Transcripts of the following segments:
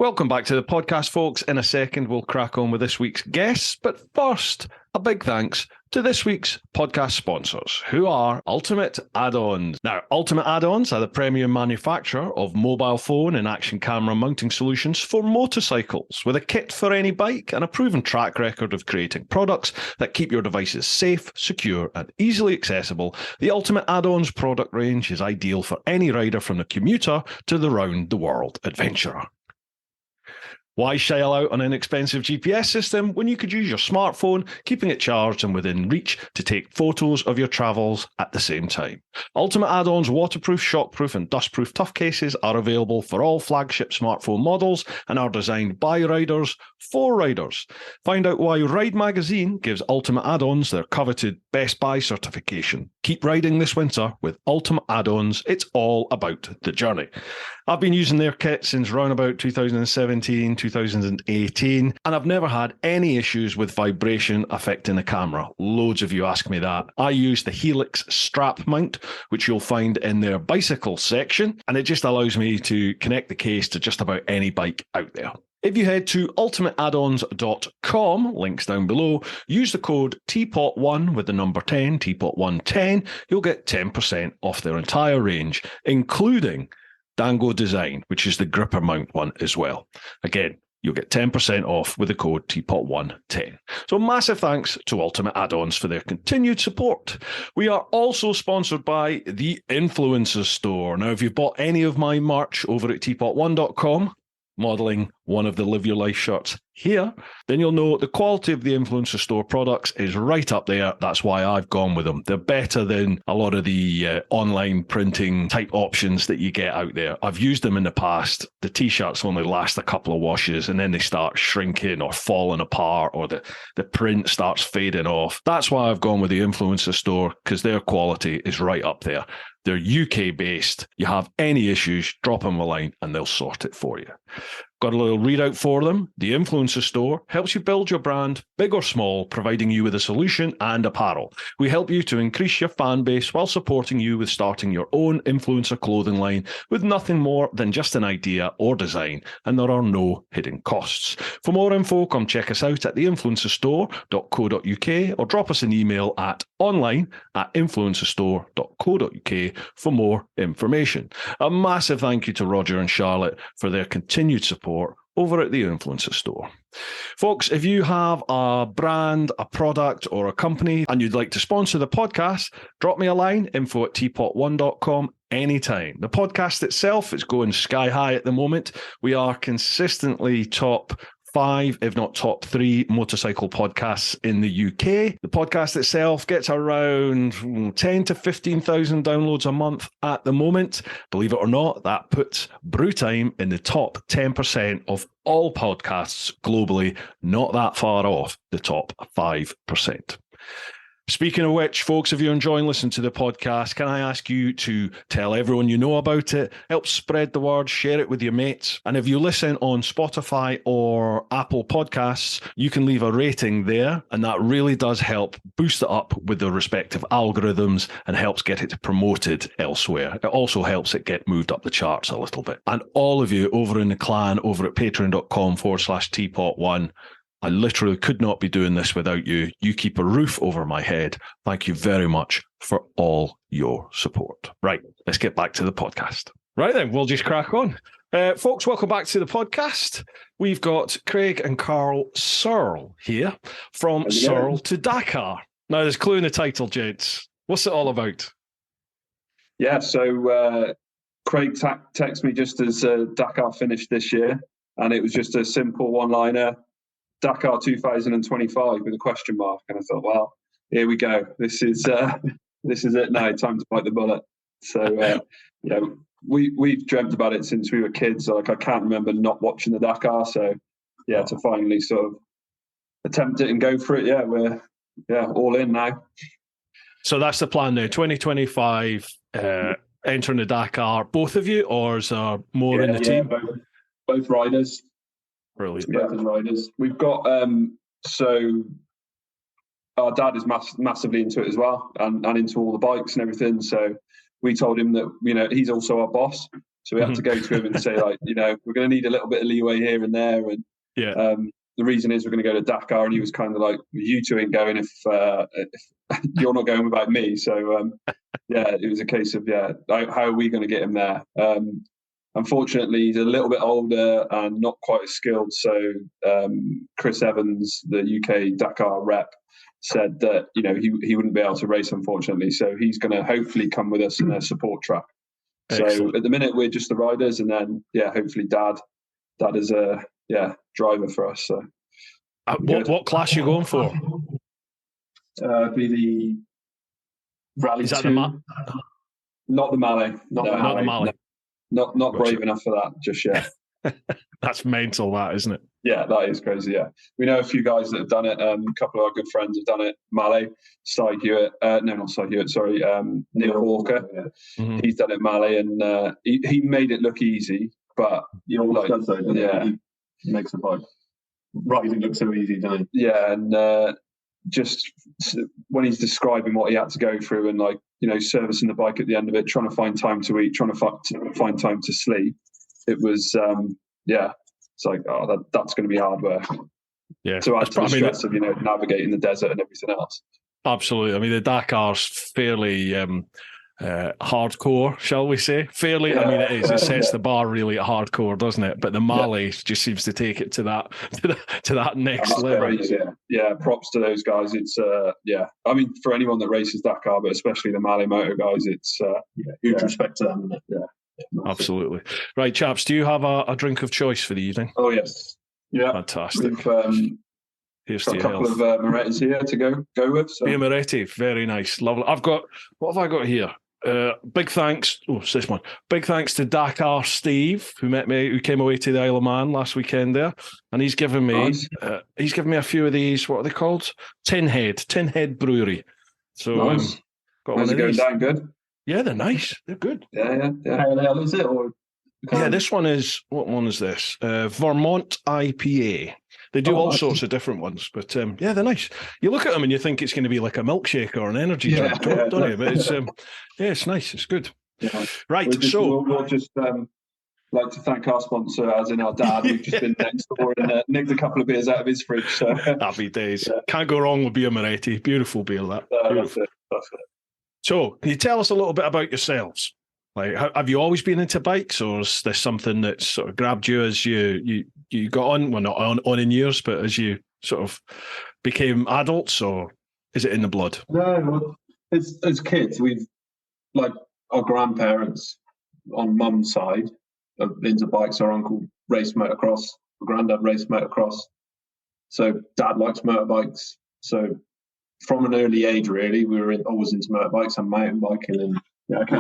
Welcome back to the podcast, folks. In a second, we'll crack on with this week's guests. But first, a big thanks to this week's podcast sponsors, who are Ultimate Add-ons. Now, Ultimate Add-ons are the premium manufacturer of mobile phone and action camera mounting solutions for motorcycles, with a kit for any bike and a proven track record of creating products that keep your devices safe, secure, and easily accessible. The Ultimate Add-ons product range is ideal for any rider, from the commuter to the round-the-world adventurer. Why shell out on an expensive GPS system when you could use your smartphone, keeping it charged and within reach to take photos of your travels at the same time? Ultimate Add-ons waterproof, shockproof and dustproof tough cases are available for all flagship smartphone models and are designed by riders for riders. Find out why Ride Magazine gives Ultimate Add-ons their coveted Best Buy certification. Keep riding this winter with Ultimate Add-ons. It's all about the journey. I've been using their kit since around about 2017, 2018, and I've never had any issues with vibration affecting the camera. Loads of you ask me that. I use the Helix strap mount, which you'll find in their bicycle section, and it just allows me to connect the case to just about any bike out there. If you head to ultimateaddons.com, links down below, use the code TeapotOne with the number 10, TeapotOne10, you'll get 10% off their entire range, including Dango Design, which is the gripper mount one as well. Again, you'll get 10% off with the code TeapotOne10. So massive thanks to Ultimate Add-ons for their continued support. We are also sponsored by the Influencer Store. Now, if you've bought any of my merch over at TeapotOne.com, modelling one of the Live Your Life shirts here, then you'll know the quality of the Influencer Store products is right up there. That's why I've gone with them. They're better than a lot of the online printing type options that you get out there. I've used them in the past. The t-shirts only last a couple of washes and then they start shrinking or falling apart, or the print starts fading off. That's why I've gone with the Influencer Store, because their quality is right up there. They're UK based. You have any issues, drop them a line and they'll sort it for you. Got a little readout for them. The Influencer Store helps you build your brand, big or small, providing you with a solution and apparel. We help you to increase your fan base while supporting you with starting your own influencer clothing line with nothing more than just an idea or design, and there are no hidden costs. For more info, come check us out at theinfluencerstore.co.uk or drop us an email at online@influencerstore.co.uk for more information. A massive thank you to Roger and Charlotte for their continued support over at the Influencer Store. Folks, if you have a brand, a product, or a company and you'd like to sponsor the podcast, drop me a line, info@teapotone.com anytime. The podcast itself is going sky high at the moment. We are consistently top 5, if not top 3 motorcycle podcasts in the UK. The podcast itself gets around 10 to 15,000 downloads a month at the moment. Believe it or not, that puts Bru Time in the top 10% of all podcasts globally, not that far off the top 5%. Speaking of which, folks, if you're enjoying listening to the podcast, can I ask you to tell everyone you know about it, help spread the word, share it with your mates. And if you listen on Spotify or Apple Podcasts, you can leave a rating there, and that really does help boost it up with the respective algorithms and helps get it promoted elsewhere. It also helps it get moved up the charts a little bit. And all of you over in the clan over at patreon.com/TeapotOne, I literally could not be doing this without you. You keep a roof over my head. Thank you very much for all your support. Right, let's get back to the podcast. Right then, we'll just crack on. Folks, welcome back to the podcast. We've got Craig and Carl Searles here from Searles2Dakar. Now, there's a clue in the title, gents. What's it all about? Yeah, so Craig texted me just as Dakar finished this year, and it was just a simple one-liner, Dakar 2025 with a question mark, and I thought, well, here we go. This is it now. Time to bite the bullet. So yeah, we've dreamt about it since we were kids. Like, I can't remember not watching the Dakar. So yeah, to finally sort of attempt it and go for it. Yeah, we're all in now. So that's the plan now. 2025, entering the Dakar. Both of you, or is there more in the team? Both riders. Brilliant. Yeah, as riders. We've got so our dad is massively into it as well, and into all the bikes and everything. So we told him that, you know, he's also our boss. So we had to go to him and say, like, you know, we're going to need a little bit of leeway here and there. And the reason is we're going to go to Dakar. And he was kind of like, you two ain't going if you're not going without me. So, it was a case of, how are we going to get him there? Unfortunately, he's a little bit older and not quite as skilled. So Chris Evans, the UK Dakar rep, said that, you know, he wouldn't be able to race, unfortunately. So he's going to hopefully come with us in a support truck. Excellent. So at the minute, we're just the riders, and then, hopefully Dad is a driver for us. So what class are you going for? Be the Rally 2. Not the Malay. Not the Malay. No, not brave enough for that just yet. That's mental, that, isn't it? Yeah, that is crazy. Yeah, we know a few guys that have done it. A couple of our good friends have done it. Malay, Cy Hewitt. Not Cy Hewitt. Sorry, Neil Walker. Yeah. Mm-hmm. He's done it Malay, and he made it look easy. But he always does though. He makes the bike riding look so easy, doesn't he? Yeah, and just when he's describing what he had to go through, and, like, you know, servicing the bike at the end of it, trying to find time to eat, trying to find time to sleep. It was, it's like, that's going to be hard work. Yeah. To add to the stress of, you know, navigating the desert and everything else. Absolutely. I mean, the Dakar's fairly hardcore, shall we say? Fairly, I mean, it is. It sets the bar really at hardcore, doesn't it? But the Malay just seems to take it to that next level. Crazy. Yeah, props to those guys. It's I mean, for anyone that races Dakar, but especially the Malay moto guys, it's huge respect to them. Yeah. Absolutely. Right, chaps, do you have a drink of choice for the evening? Oh, yes. Yeah. Fantastic. We've got a couple of Moretti's here to go with. So. Beer Moretti, very nice. Lovely. What have I got here? Big thanks. Oh, it's this one. Big thanks to Dakar Steve, who came away to the Isle of Man last weekend there, and he's given me a few of these. What are they called? Tin Head Brewery. So nice. Got one of going these. down good. Yeah, they're nice. They're good. Yeah. How is it? Or this one is. What one is this? Vermont IPA. They do all sorts of different ones, but they're nice. You look at them and you think it's going to be like a milkshake or an energy drink, don't you? But it's it's nice. It's good. Yeah. Right. We'll just like to thank our sponsor, as in our dad. We've just been next door and nicked a couple of beers out of his fridge. So happy days. Yeah. Can't go wrong with beer Moretti. Beautiful beer, that. Beautiful. That's it. So, can you tell us a little bit about yourselves? Like, have you always been into bikes, or is this something that sort of grabbed you as you got on? Well, not on in years, but as you sort of became adults, or is it in the blood? No, as kids, we've, like, our grandparents on mum's side are into bikes. Our uncle raced motocross, our granddad raced motocross. So dad likes motorbikes. So from an early age, really, we were always into motorbikes and mountain biking and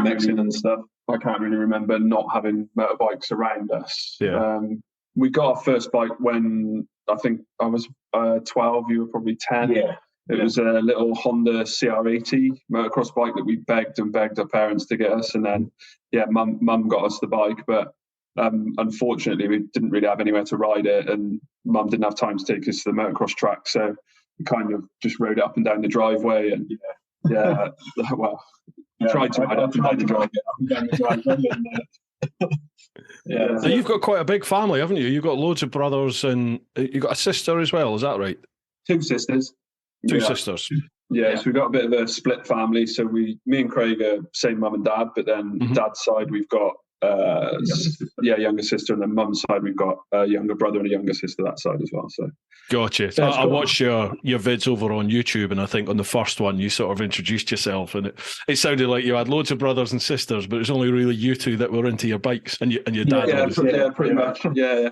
mixing and stuff. I can't really remember not having motorbikes around us. Yeah. We got our first bike when I think I was 12. You were probably 10. Yeah. It was a little Honda CR80 motocross bike that we begged our parents to get us, and then mum got us the bike, but unfortunately we didn't really have anywhere to ride it, and mum didn't have time to take us to the motocross track, so we kind of just rode it up and down the driveway, and tried to ride up and down the driveway. Yeah. So you've got quite a big family, haven't you? You've got loads of brothers, and you've got a sister as well. Is that right? Two sisters. Two sisters. Yeah, so we've got a bit of a split family. So me and Craig are same mum and dad, but then dad's side we've got younger sister, and then mum's side we've got a younger brother and a younger sister that side as well. So gotcha. So I watched your vids over on YouTube, and I think on the first one you sort of introduced yourself, and it sounded like you had loads of brothers and sisters, but it was only really you two that were into your bikes, and your dad. Pretty much. Yeah,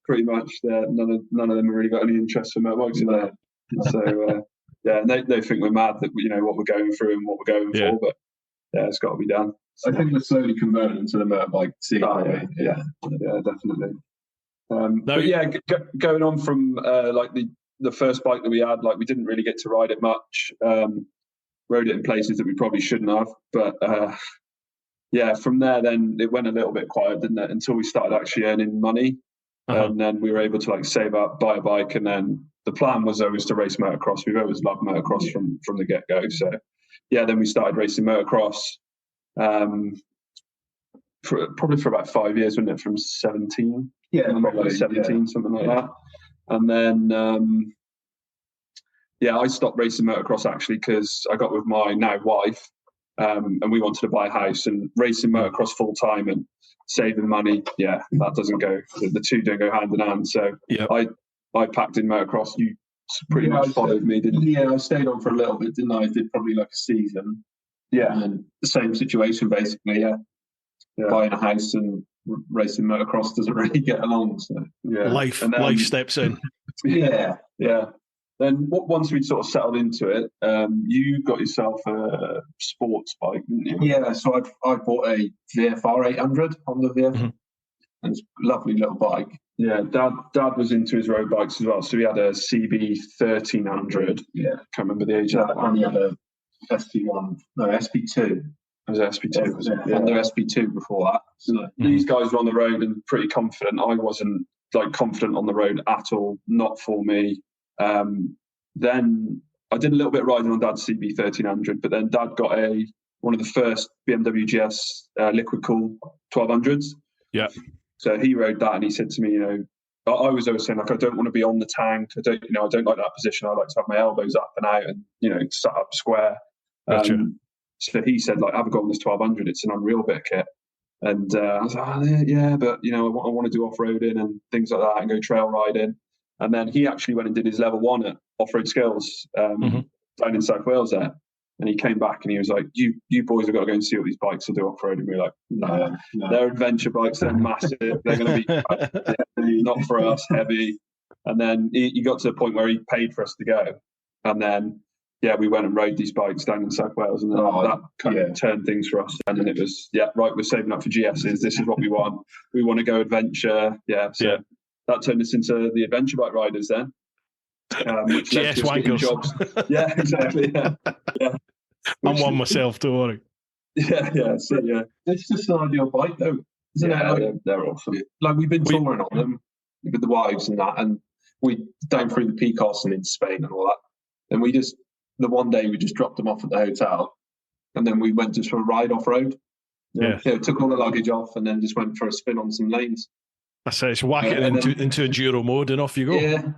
pretty much. None of them have really got any interest in motorbikes in there. So they think we're mad that what we're going through and what we're going for, but it's got to be done. So I think we're slowly converting to the motorbike scene. Yeah, definitely. Going on from like the first bike that we had, like we didn't really get to ride it much. Rode it in places that we probably shouldn't have, but from there then it went a little bit quiet, didn't it? Until we started actually earning money, and then we were able to like save up, buy a bike, and then the plan was always to race motocross. We've always loved motocross from the get go. So then we started racing motocross. probably for about 5 years, wasn't it? From 17, probably, like 17, something like that. And then I stopped racing motocross actually because I got with my now wife, and we wanted to buy a house, and racing motocross full time and saving money. Yeah, that doesn't go. The two don't go hand in hand. So I packed in motocross. You pretty much followed me, didn't you? Yeah, I stayed on for a little bit, didn't I? I did probably like a season. Yeah, and the same situation basically. Yeah. Buying a house and racing motocross doesn't really get along. So life steps in. Yeah. Then once we'd sort of settled into it, you got yourself a sports bike, didn't you? Yeah, so I bought a VFR 800 Honda VFR, and it's a lovely little bike. Yeah, Dad was into his road bikes as well, so he had a CB 1300. Yeah, can't remember the age of that one. And he had a SP2. It was SP2, was it? Honda SP2 before that. So these guys were on the road and pretty confident. I wasn't confident on the road at all. Not for me. Then I did a little bit of riding on Dad's CB 1300, but then Dad got one of the first BMW GS liquid cool 1200s. Yeah. So he rode that, and he said to me, I was always saying I don't want to be on the tank. I don't like that position. I like to have my elbows up and out and sat up square. Gotcha. So he said, have a go on this 1200. It's an unreal bit of kit. And I was like, yeah, but I want to do off-roading and things like that and go trail riding. And then he actually went and did his level 1 at Off-Road Skills down in South Wales there. And he came back and he was like, you boys have got to go and see what these bikes will do off-road. And we were like, no. They're adventure bikes. They're massive. They're going to be not for us, heavy. And then he got to the point where he paid for us to go. And then, we went and rode these bikes down in South Wales. And then that kind of turned things for us. And then it was, right, we're saving up for GSs. This is what we want. We want to go adventure. That turned us into the adventure bike riders then. GS wankers. Jobs. Yeah, exactly. Yeah. I'm one myself, don't worry. Yeah. So, it's just an ideal bike, though, isn't it? They're awesome. We've been touring on them with the wives and that, and we down through the Picos and into Spain and all that. And the one day we just dropped them off at the hotel, and then we went just for a ride off road. Yeah. Took all the luggage off, and then just went for a spin on some lanes. I say it's whack it into enduro mode and off you go. Yeah,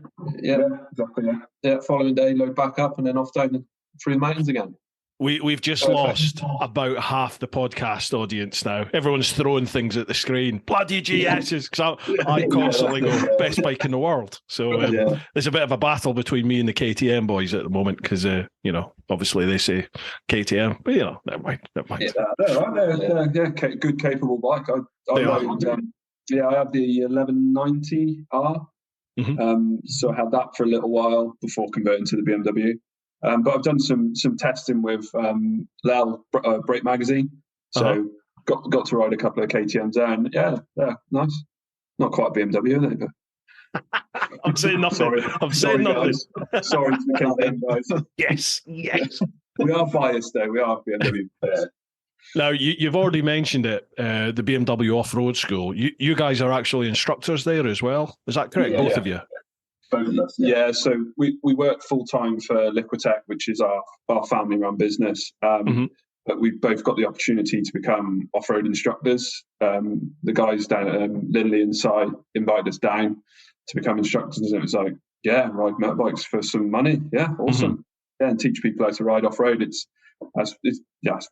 exactly. Yeah, following day, load back up and then off down through the mountains again. We've just lost about half the podcast audience now. Everyone's throwing things at the screen. Bloody GSs, because I constantly go best bike in the world. So there's a bit of a battle between me and the KTM boys at the moment because obviously they say KTM, but never mind. Yeah, good capable bike. I have the 1190R. So I had that for a little while before converting to the BMW. But I've done some testing with Lel Brake Magazine. So got to ride a couple of KTMs there, and nice. Not quite BMW, are they? But I'm saying nothing. Sorry, nothing. Sorry to the KTM guys. Yes. We are biased though. We are BMW. Now, you've already mentioned it, the BMW Off-Road School. You guys are actually instructors there as well. Is that correct, both of you? Both of us. Yeah, so we work full-time for Liquitech, which is our family-run business. But we've both got the opportunity to become off-road instructors. The guys down at Lindley and Si invited us down to become instructors. And it was like, ride motorbikes for some money. Yeah, awesome. Yeah, and teach people how to ride off-road. It's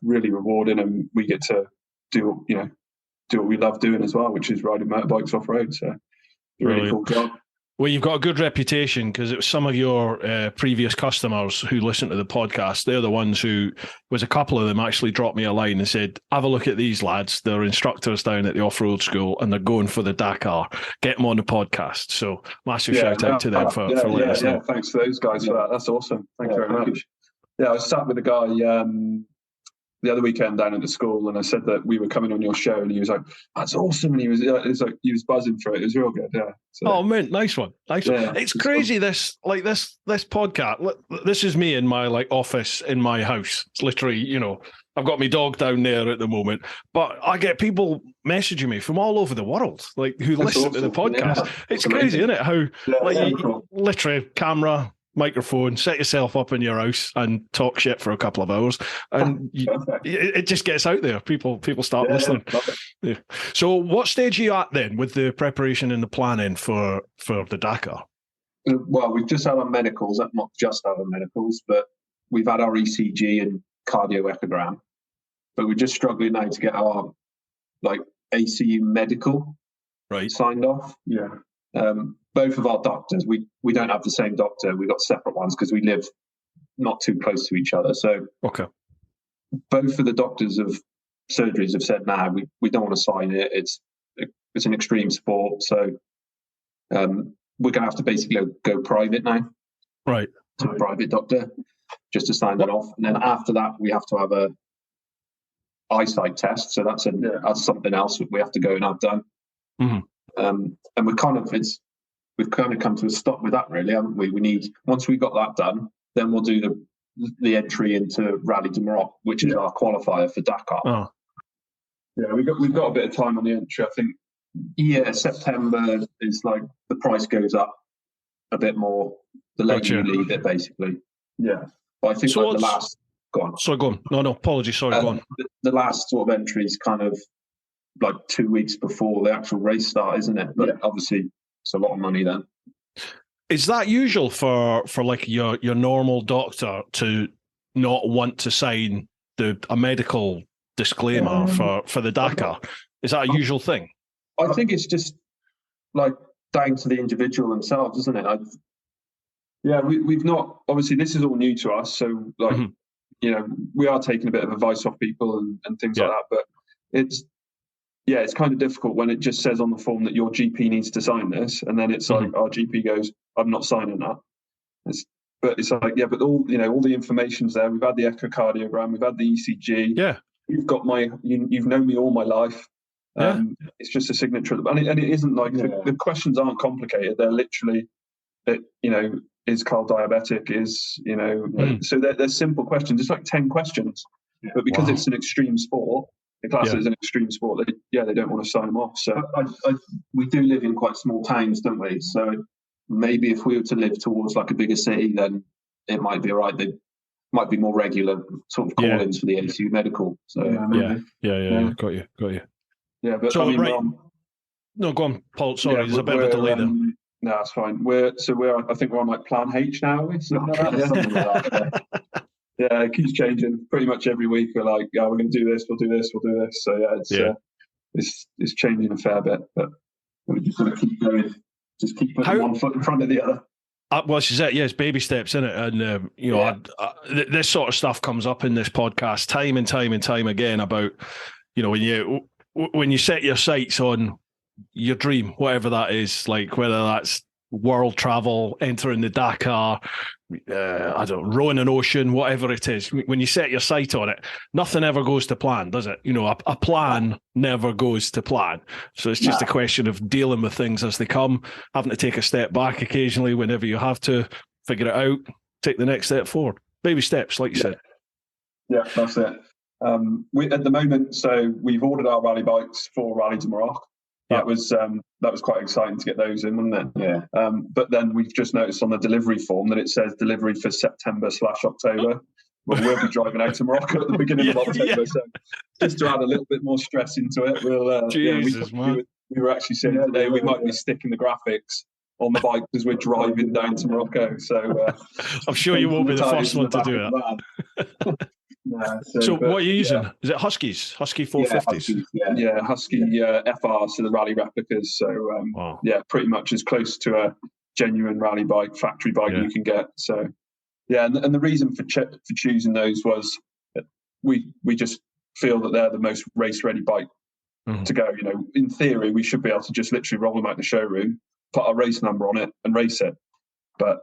really rewarding, and we get to do what we love doing as well, which is riding motorbikes off road. So, really cool job. Well, you've got a good reputation because it was some of your previous customers who listen to the podcast. They're the ones was a couple of them actually dropped me a line and said, have a look at these lads. They're instructors down at the off-road school and they're going for the Dakar. Get them on the podcast. So massive shout out to them for letting us know. Yeah, thanks to those guys for that. That's awesome. Thank you very much. Yeah, I was sat with a guy the other weekend down at the school, and I said that we were coming on your show, and he was like, "That's awesome!" And he was buzzing for it. It was real good. Yeah. So, oh man, nice one. Yeah, it's crazy. Fun. This podcast. This is me in my office in my house. It's literally, I've got my dog down there at the moment, but I get people messaging me from all over the world, who listen to the podcast. Yeah, it's crazy, isn't it? How literally camera. microphone, set yourself up in your house and talk shit for a couple of hours, and it just gets out there. People start listening. Yeah. So what stage are you at then with the preparation and the planning for the Dakar? Well, we've just had our medicals, not just had our medicals, but we've had our ECG and cardio echogram. But we're just struggling now to get our ACU medical signed off. Yeah. Both of our doctors, we don't have the same doctor. We've got separate ones because we live not too close to each other. So both of the doctors of surgeries have said, nah, we don't want to sign it. It's an extreme sport. So we're going to have to basically go private now. Right. To a private doctor just to sign that off. And then after that, we have to have a eyesight test. So that's something else that we have to go and have done. Mm-hmm. And we've kind of come to a stop with that, really, haven't we? We need, once we got that done, then we'll do the entry into Rally du Maroc, which is our qualifier for Dakar. Oh. Yeah, we've got a bit of time on the entry, I think. Yeah, September is the price goes up a bit more the later you leave it, basically. Yeah. But I think the last... Go on. Sorry, go on. No, apologies. Sorry, go on. The last sort of entry is kind of 2 weeks before the actual race start, isn't it? But obviously, it's a lot of money then. Is that usual for your normal doctor to not want to sign a medical disclaimer for the Dakar? Is that a usual thing? I think it's just down to the individual themselves, isn't it? We've not, obviously this is all new to us, so we are taking a bit of advice off people and things like that, but it's kind of difficult when it just says on the form that your GP needs to sign this, and then it's our GP goes, I'm not signing that. But all the information's there. We've had the echocardiogram, we've had the ECG. Yeah. You've got you've known me all my life. It's just a signature, and it isn't the questions aren't complicated. They're literally, is Carl diabetic? So they're simple questions. It's 10 questions, but because it's an extreme sport, the class is an extreme sport. They don't want to sign them off. So we do live in quite small towns, don't we? So maybe if we were to live towards a bigger city, then it might be all right. They might be more regular sort of call-ins for the ACU medical. So got you. Yeah, but so, no, go on, Paul. Sorry, there's a bit of a delay there. No, that's fine. I think we're on Plan H now, are we? Something like that. Yeah, it keeps changing pretty much every week. We're we're going to do this, we'll do this, we'll do this. So it's changing a fair bit, but we just got to keep going. Just keep putting one foot in front of the other. Well, she's it. Yeah, it's baby steps, isn't it? And this sort of stuff comes up in this podcast time and time again about when you set your sights on your dream, whatever that is, whether that's world travel, entering the Dakar, rowing an ocean, whatever it is. When you set your sight on it, nothing ever goes to plan, does it? A plan never goes to plan. So it's just a question of dealing with things as they come, having to take a step back occasionally whenever you have to, figure it out, take the next step forward. Baby steps, like you said. Yeah, that's it. At the moment, so we've ordered our rally bikes for Rally du Maroc. That was quite exciting to get those in, wasn't it? Yeah. But then we've just noticed on the delivery form that it says delivery for September/October. Well, we'll be driving out to Morocco at the beginning of October, so just to add a little bit more stress into it, we were actually saying today we might be sticking the graphics on the bike as we're driving down to Morocco. So I'm sure you won't be the first one to do that. So what are you using? Is it Huskies? Husky 450s? Yeah, Husky FR, so the rally replicas. So pretty much as close to a genuine rally bike, factory bike you can get. So and the reason for choosing those was we just feel that they're the most race ready bike to go. In theory, we should be able to just literally roll them out the showroom, put our race number on it, and race it. But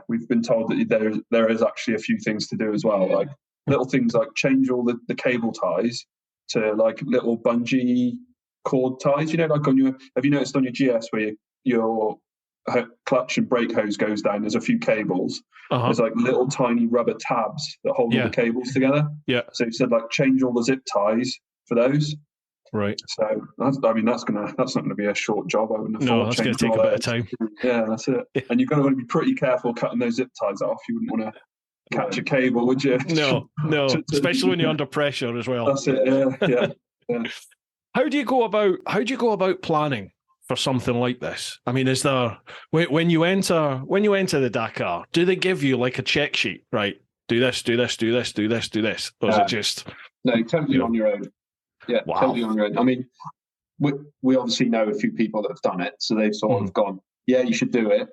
we've been told that there is actually a few things to do as well, little things like change all the cable ties to little bungee cord ties. On your, have you noticed on your GS where your clutch and brake hose goes down, there's a few cables. There's little tiny rubber tabs that hold all the cables together. Yeah. So you said change all the zip ties for those. Right. So that's not going to be a short job. I wouldn't have thought. No, that's going to take a bit of time. Yeah, that's it. And you've got to be pretty careful cutting those zip ties off. You wouldn't want to catch a cable, would you? No. Especially when you're under pressure as well. That's it. Yeah. How do you go about planning for something like this? I mean, is there when you enter the Dakar, do they give you like a check sheet, right? Do this, do this, do this, do this, do this, or is it just totally on your own? Yeah, wow. Totally on your own. I mean, we obviously know a few people that have done it, so they've sort of gone, yeah, you should do it,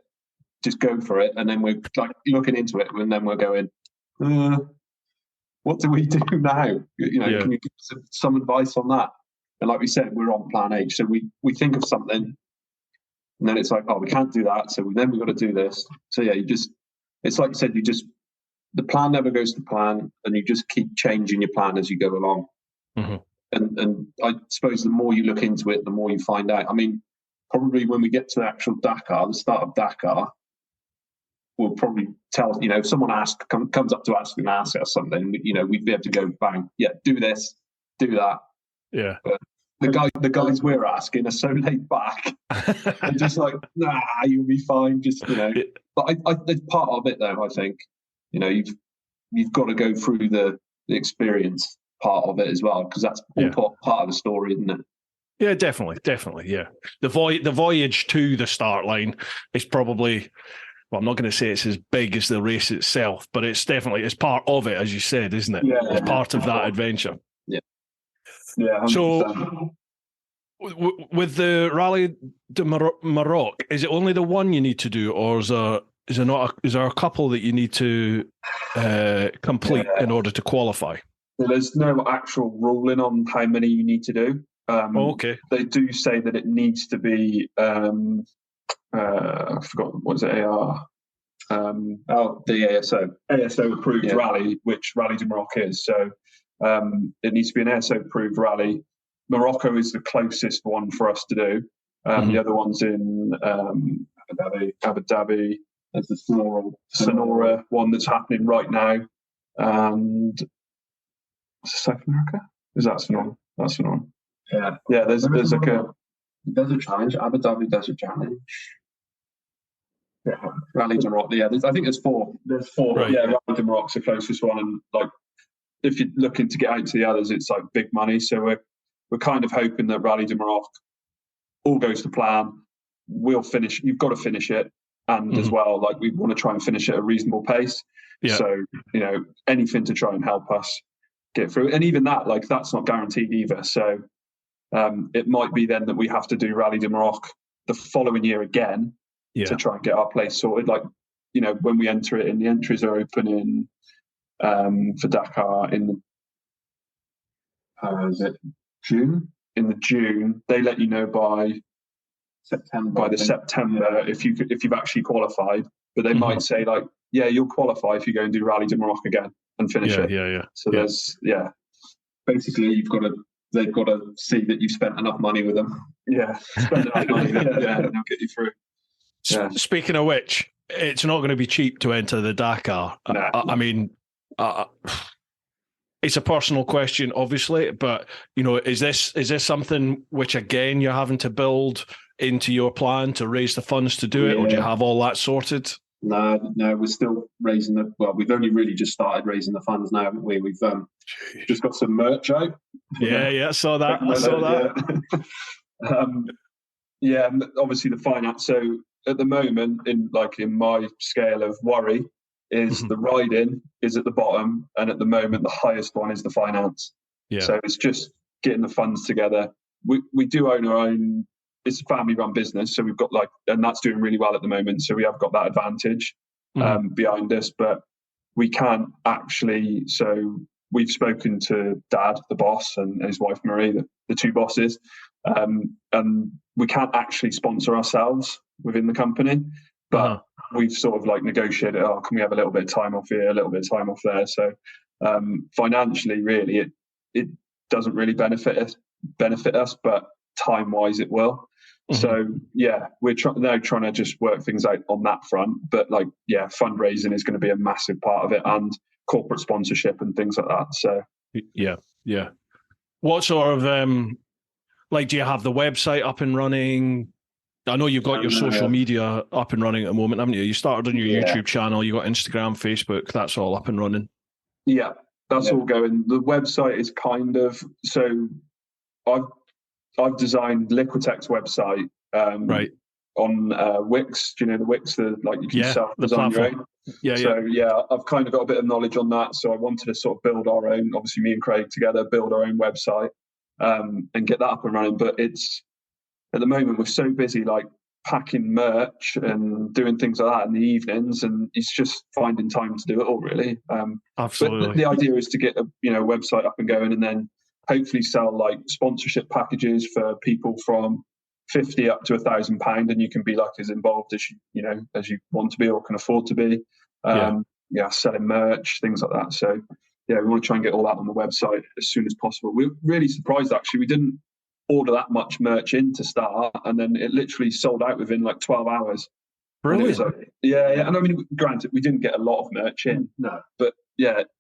just go for it, and then we're like looking into it, and then we're going, what do we do now? Can you give us some advice on that? And like we said, we're on plan H, so we think of something, and then it's like, oh, we can't do that, so then we've got to do this. So yeah, it's like you said, the plan never goes to plan, and you just keep changing your plan as you go along. Mm-hmm. And I suppose the more you look into it, the more you find out. I mean, probably when we get to the actual Dakar, the start of Dakar, we'll probably tell, if someone comes up to us and asks us something, we'd be able to go, bang, yeah, do this, do that. Yeah. But the guys we're asking are so laid back and just like, nah, you'll be fine. Just, but I it's part of it though, I think, you've got to go through the experience part of it as well, because that's all part of the story, isn't it? Yeah, definitely. Yeah, the voyage to the start line is probably, well, I'm not going to say it's as big as the race itself, but it's part of it, as you said, isn't it? Yeah, it's part of that adventure. Yeah. 100%. So with the Rally de Maroc, is it only the one you need to do, or is there a couple that you need to complete in order to qualify? Well, there's no actual ruling on how many you need to do. Okay. They do say that it needs to be, I forgot, what is it, AR? The ASO. ASO approved rally, which Rally de Maroc is. So it needs to be an ASO approved rally. Morocco is the closest one for us to do. The other one's in Abu Dhabi. There's the Sonora one that's happening right now. And South America? Is that Sonora? That's Sonora. Yeah. Yeah, there's like a Desert Challenge, Abu Dhabi Desert Challenge. Yeah, Rally de Maroc. Yeah, I think there's four. There's four. Right. Yeah, Rally de Maroc's the closest one, and like if you're looking to get out to the others, it's like big money. So we're kind of hoping that Rally de Maroc all goes to plan. We'll finish. You've got to finish it, and as well, like we want to try and finish at a reasonable pace. Yeah. So anything to try and help us get through, and even that, like that's not guaranteed either. So it might be then that we have to do Rally de Maroc the following year again to try and get our place sorted. Like when we enter it, and the entries are opening for Dakar in is it June? In the June, they let you know by September. By the September, if you've actually qualified, but they might say like, yeah, you'll qualify if you go and do Rally de Maroc again and finish it. Yeah. So there's basically they've got to see that you've spent enough money with them. Yeah, spend enough money. And they'll get you through. Yeah. Speaking of which, it's not going to be cheap to enter the Dakar. No. I mean, it's a personal question, obviously, but is this something which again you're having to build into your plan to raise the funds to do it, or do you have all that sorted? No, we're still raising we've only really just started raising the funds now, haven't we? We've just got some merch out. Yeah, saw that. I saw that. Obviously the finance. So at the moment, in my scale of worry, is the riding is at the bottom, and at the moment the highest one is the finance. Yeah. So it's just getting the funds together. We do own our own. It's a family-run business, so we've got and that's doing really well at the moment. So we have got that advantage behind us, but we can't actually. So we've spoken to Dad, the boss, and his wife Marie, the two bosses, and we can't actually sponsor ourselves within the company, but we've sort of negotiated. Oh, can we have a little bit of time off here, a little bit of time off there? So financially, really, it doesn't really benefit us, but time-wise, it will. So we're now trying to just work things out on that front. But fundraising is going to be a massive part of it, and corporate sponsorship and things like that. So yeah. What sort of Like, do you have the website up and running? I know you've got your social media up and running at the moment, haven't you? You started on your YouTube channel, you got Instagram, Facebook, that's all up and running. Yeah, that's all going. The website is kind of, so I've designed Liquitex website right. on Wix. Do you know the Wix? You can self-design your own. I've kind of got a bit of knowledge on that. So I wanted to sort of build our own, obviously me and Craig together, build our own website and get that up and running. But it's, at the moment, we're so busy like packing merch and doing things like that in the evenings, and it's just finding time to do it all, really. Absolutely. But the idea is to get a website up and going, and then hopefully sell like sponsorship packages for people from 50 up to £1,000, and you can be like as involved as as you want to be or can afford to be. Selling merch, things like that. So we want to try and get all that on the website as soon as possible. We're really surprised, actually. We didn't order that much merch in to start, and then it literally sold out within like 12 hours. Brilliant. And I mean, granted, we didn't get a lot of merch in, but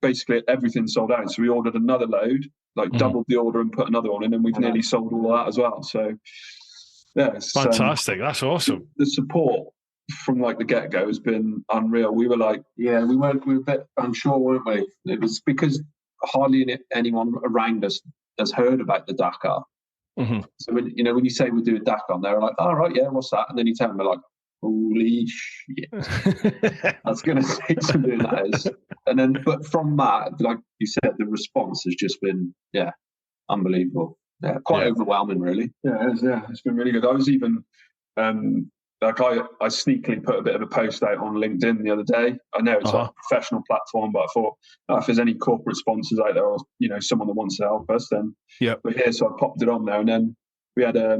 basically everything sold out. So we ordered another load, doubled the order and put another one in, and we've nearly sold all that as well. So fantastic. That's awesome. The support from like the get-go has been unreal. We were like, we were a bit unsure, weren't we? It was because hardly anyone around us has heard about the Dakar. Mm-hmm. So when you say we do a Dakar, they're like, "Oh, right, yeah, what's that?" And then you tell them, they're like, "Holy shit!" I was going to say something that is, and then but from that, like you said, the response has just been unbelievable. Yeah, quite overwhelming, really. It's been really good. I was even I sneakily put a bit of a post out on LinkedIn the other day. I know it's like a professional platform, but I thought if there's any corporate sponsors out there or someone that wants to help us, then we're here. So I popped it on there, and then we had a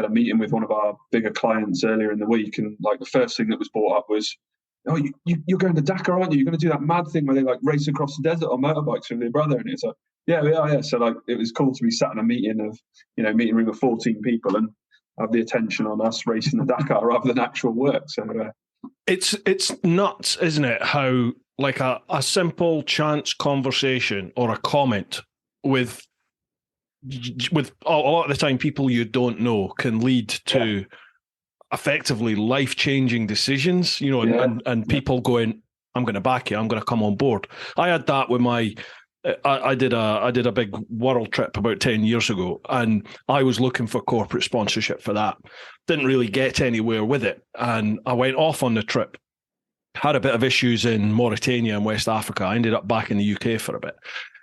meeting with one of our bigger clients earlier in the week, and like the first thing that was brought up was, "Oh, you're going to Dakar, aren't you? You're going to do that mad thing where they like race across the desert on motorbikes with their brother." And it's like, yeah, we are. Yeah. So like it was cool to be sat in a meeting of meeting room of 14 people and have the attention on us racing the Dakar rather than actual work. So it's nuts, isn't it? How like a simple chance conversation or a comment with a lot of the time people you don't know can lead to effectively life-changing decisions. And people going, "I'm going to back you. I'm going to come on board." I had that with my. I did a big world trip about 10 years ago, and I was looking for corporate sponsorship for that. Didn't really get anywhere with it, and I went off on the trip. Had a bit of issues in Mauritania and West Africa. I ended up back in the UK for a bit,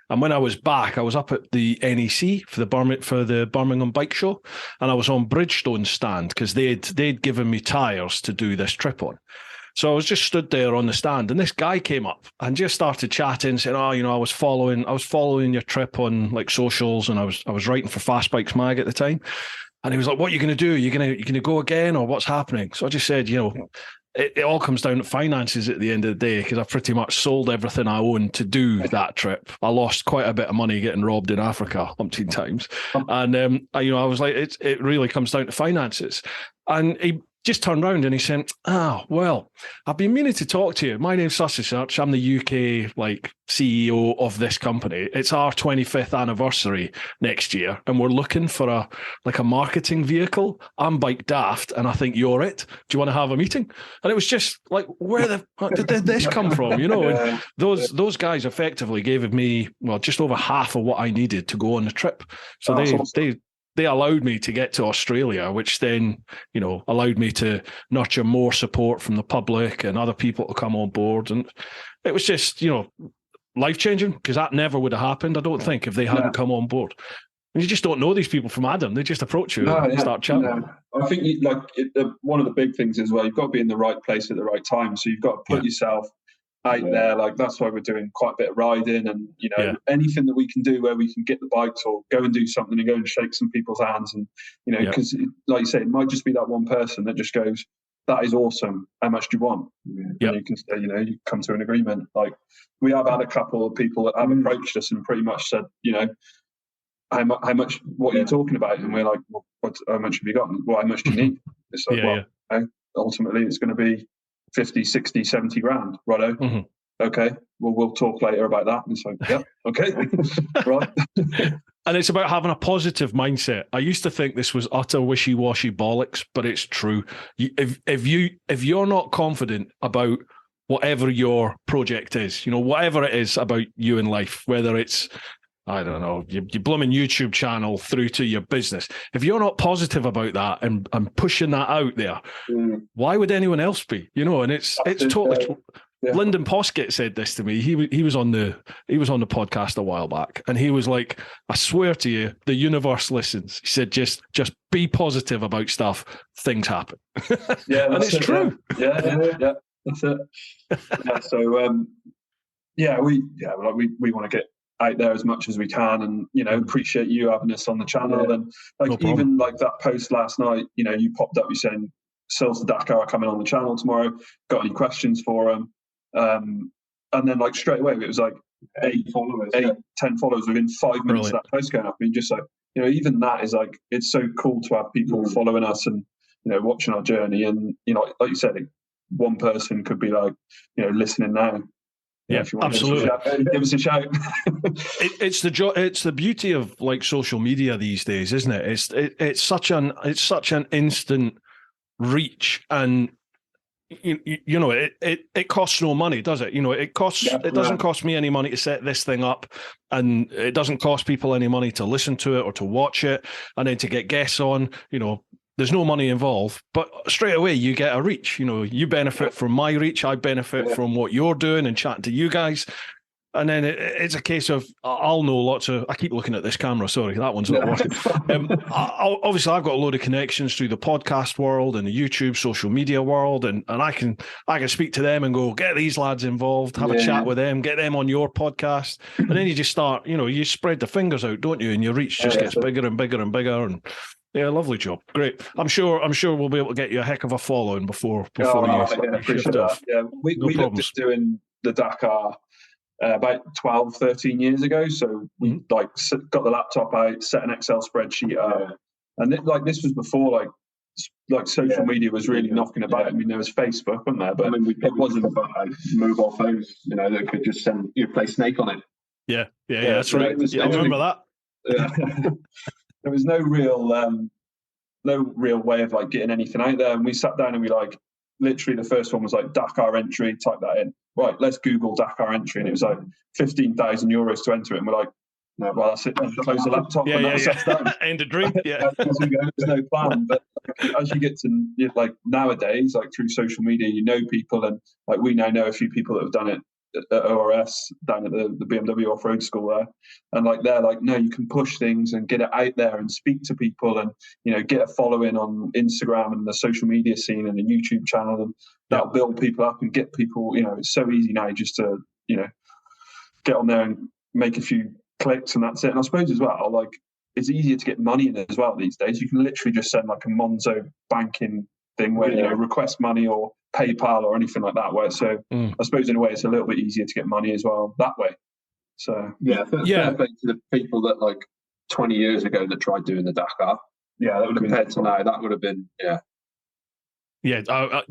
and when I was back, I was up at the NEC for the Birmingham Bike Show, and I was on Bridgestone's stand because they'd given me tyres to do this trip on. So I was just stood there on the stand, and this guy came up and just started chatting, saying, "Oh, I was following your trip on like socials, and I was writing for Fast Bikes Mag at the time." And he was like, "What are you going to do? You going to go again, or what's happening?" So I just said, it all comes down to finances at the end of the day, because I pretty much sold everything I owned to do that trip. I lost quite a bit of money getting robbed in Africa umpteen times, and I was like, it really comes down to finances. And he just turned around and he said, well, I've been meaning to talk to you. My name's Such. I'm the UK CEO of this company. It's our 25th anniversary next year, and we're looking for a marketing vehicle. I'm Bike Daft, and I think you're it. Do you want to have a meeting? And it was just like, where the fuck did this come from? And those guys effectively gave me just over half of what I needed to go on the trip. So they allowed me to get to Australia, which then, allowed me to nurture more support from the public and other people to come on board. And it was just, life-changing, because that never would have happened, I don't think, if they hadn't come on board. And you just don't know these people from Adam. They just approach you and start chatting. I think one of the big things is, you've got to be in the right place at the right time. So you've got to put yourself out there. That's why we're doing quite a bit of riding, and anything that we can do where we can get the bikes or go and do something and go and shake some people's hands, and because like you say, it might just be that one person that just goes, "That is awesome. How much do you want?" And you can you come to an agreement. Like, we have had a couple of people that have approached us and pretty much said, how much, what are you talking about? And we're like, well, how much have you got? Well, how much do you need? It's like, ultimately it's going to be 50, 60, 70 grand, righto? Mm-hmm. Okay, well, we'll talk later about that. And it's like, yeah, okay, right. And it's about having a positive mindset. I used to think this was utter wishy-washy bollocks, but it's true. If you're not confident about whatever your project is, whatever it is about you in life, whether it's, I don't know, your blooming YouTube channel through to your business, if you're not positive about that and pushing that out there, why would anyone else be? And it's totally. Yeah. Lyndon Poskett said this to me. He was on the podcast a while back, and he was like, "I swear to you, the universe listens." He said, "Just be positive about stuff. Things happen." Yeah, and it's true. Yeah, that's it. Yeah, so we want to get out there as much as we can, and appreciate you having us on the channel, and even like that post last night. You popped up, you saying Searles2Dakar are coming on the channel tomorrow. Got any questions for them? And then like straight away it was like 10 followers within 5 minutes of that post going up. I mean, just like even that is like, it's so cool to have people following us and watching our journey, and like you said, one person could be like listening now. Yeah, if you want absolutely. Give us a shout. It's the beauty of like social media these days, isn't it? It's such an instant reach, and it costs no money, does it? It doesn't cost me any money to set this thing up, and it doesn't cost people any money to listen to it or to watch it, and then to get guests on. There's no money involved, but straight away you get a reach. You benefit from my reach, I benefit from what you're doing and chatting to you guys. And then it's a case of, I'll know lots of, I keep looking at this camera, sorry, that one's not working. Obviously, I've got a load of connections through the podcast world and the YouTube social media world, and I can speak to them and go, get these lads involved, have a chat with them, get them on your podcast. And then you just start, you spread the fingers out, don't you? And your reach just gets bigger and bigger and bigger. And yeah, lovely job. Great. I'm sure we'll be able to get you a heck of a following before you appreciate that. Yeah, we looked at doing the Dakar about 12, 13 years ago. So we got the laptop out, set an Excel spreadsheet up, and this was before like social media was really knocking about. I mean, there was Facebook, wasn't there? But it wasn't about mobile phones, that could just send play Snake on it. Yeah, that's right. I remember that. Yeah. There was no real way of like getting anything out there, and we sat down and we literally the first one was like Dakar entry, type that in. Right, let's Google Dakar entry, and it was like €15,000 to enter it. And we're like, no, well, that's it. Close the laptop. End of dream. Yeah. There's no plan. But as you get to nowadays, through social media, people, and we now know a few people that have done it at ORS down at the BMW off-road school there, and they're no, you can push things and get it out there and speak to people, and get a following on Instagram and the social media scene and the YouTube channel, and that'll build people up and get people. It's so easy now just to get on there and make a few clicks, and that's it. And I suppose as well, it's easier to get money in as well these days. You can literally just send a Monzo banking thing where request money or PayPal or anything like that. I suppose in a way it's a little bit easier to get money as well that way. So fair play to the people that 20 years ago that tried doing the Dakar. Yeah, that would have compared to now, that would have been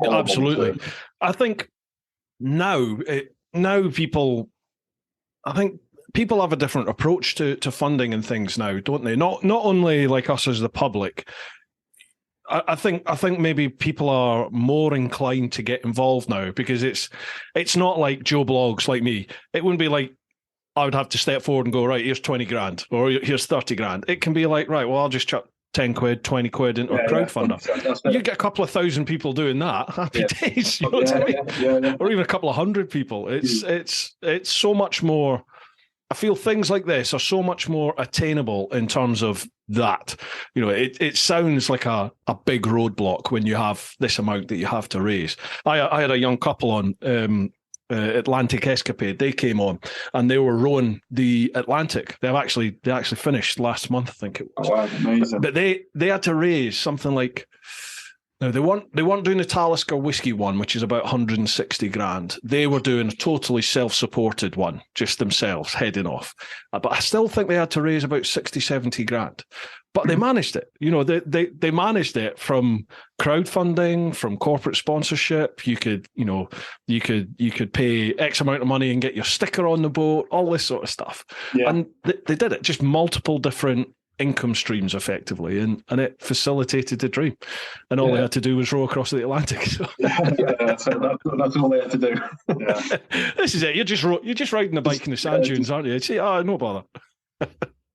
absolutely. I think now people have a different approach to funding and things now, don't they? Not only like us as the public. I think maybe people are more inclined to get involved now, because it's not like Joe Blogs like me. It wouldn't be like I would have to step forward and go, right, here's 20 grand or here's 30 grand. It can be like, right, well, I'll just chuck 10 quid, 20 quid into a crowdfunder. You get a couple of thousand people doing that. Happy days, you know what I mean? Or even a couple of hundred people. It's so much more. I feel things like this are so much more attainable in terms of that. It sounds like a big roadblock when you have this amount that you have to raise. I had a young couple on Atlantic Escapade. They came on and they were rowing the Atlantic. They actually finished last month, I think it was. Oh, wow, amazing. But they had to raise something like, no, they weren't doing the Talisker whiskey one, which is about 160 grand. They were doing a totally self-supported one, just themselves heading off. But I still think they had to raise about 60, 70 grand. But they managed it. They managed it from crowdfunding, from corporate sponsorship. You could pay X amount of money and get your sticker on the boat, all this sort of stuff. Yeah. And they did it, just multiple different income streams effectively, and it facilitated the dream. And all they had to do was row across the Atlantic. So. That's all they had to do. Yeah. This is it. You're just riding the bike in the sand dunes, aren't you? See, no bother.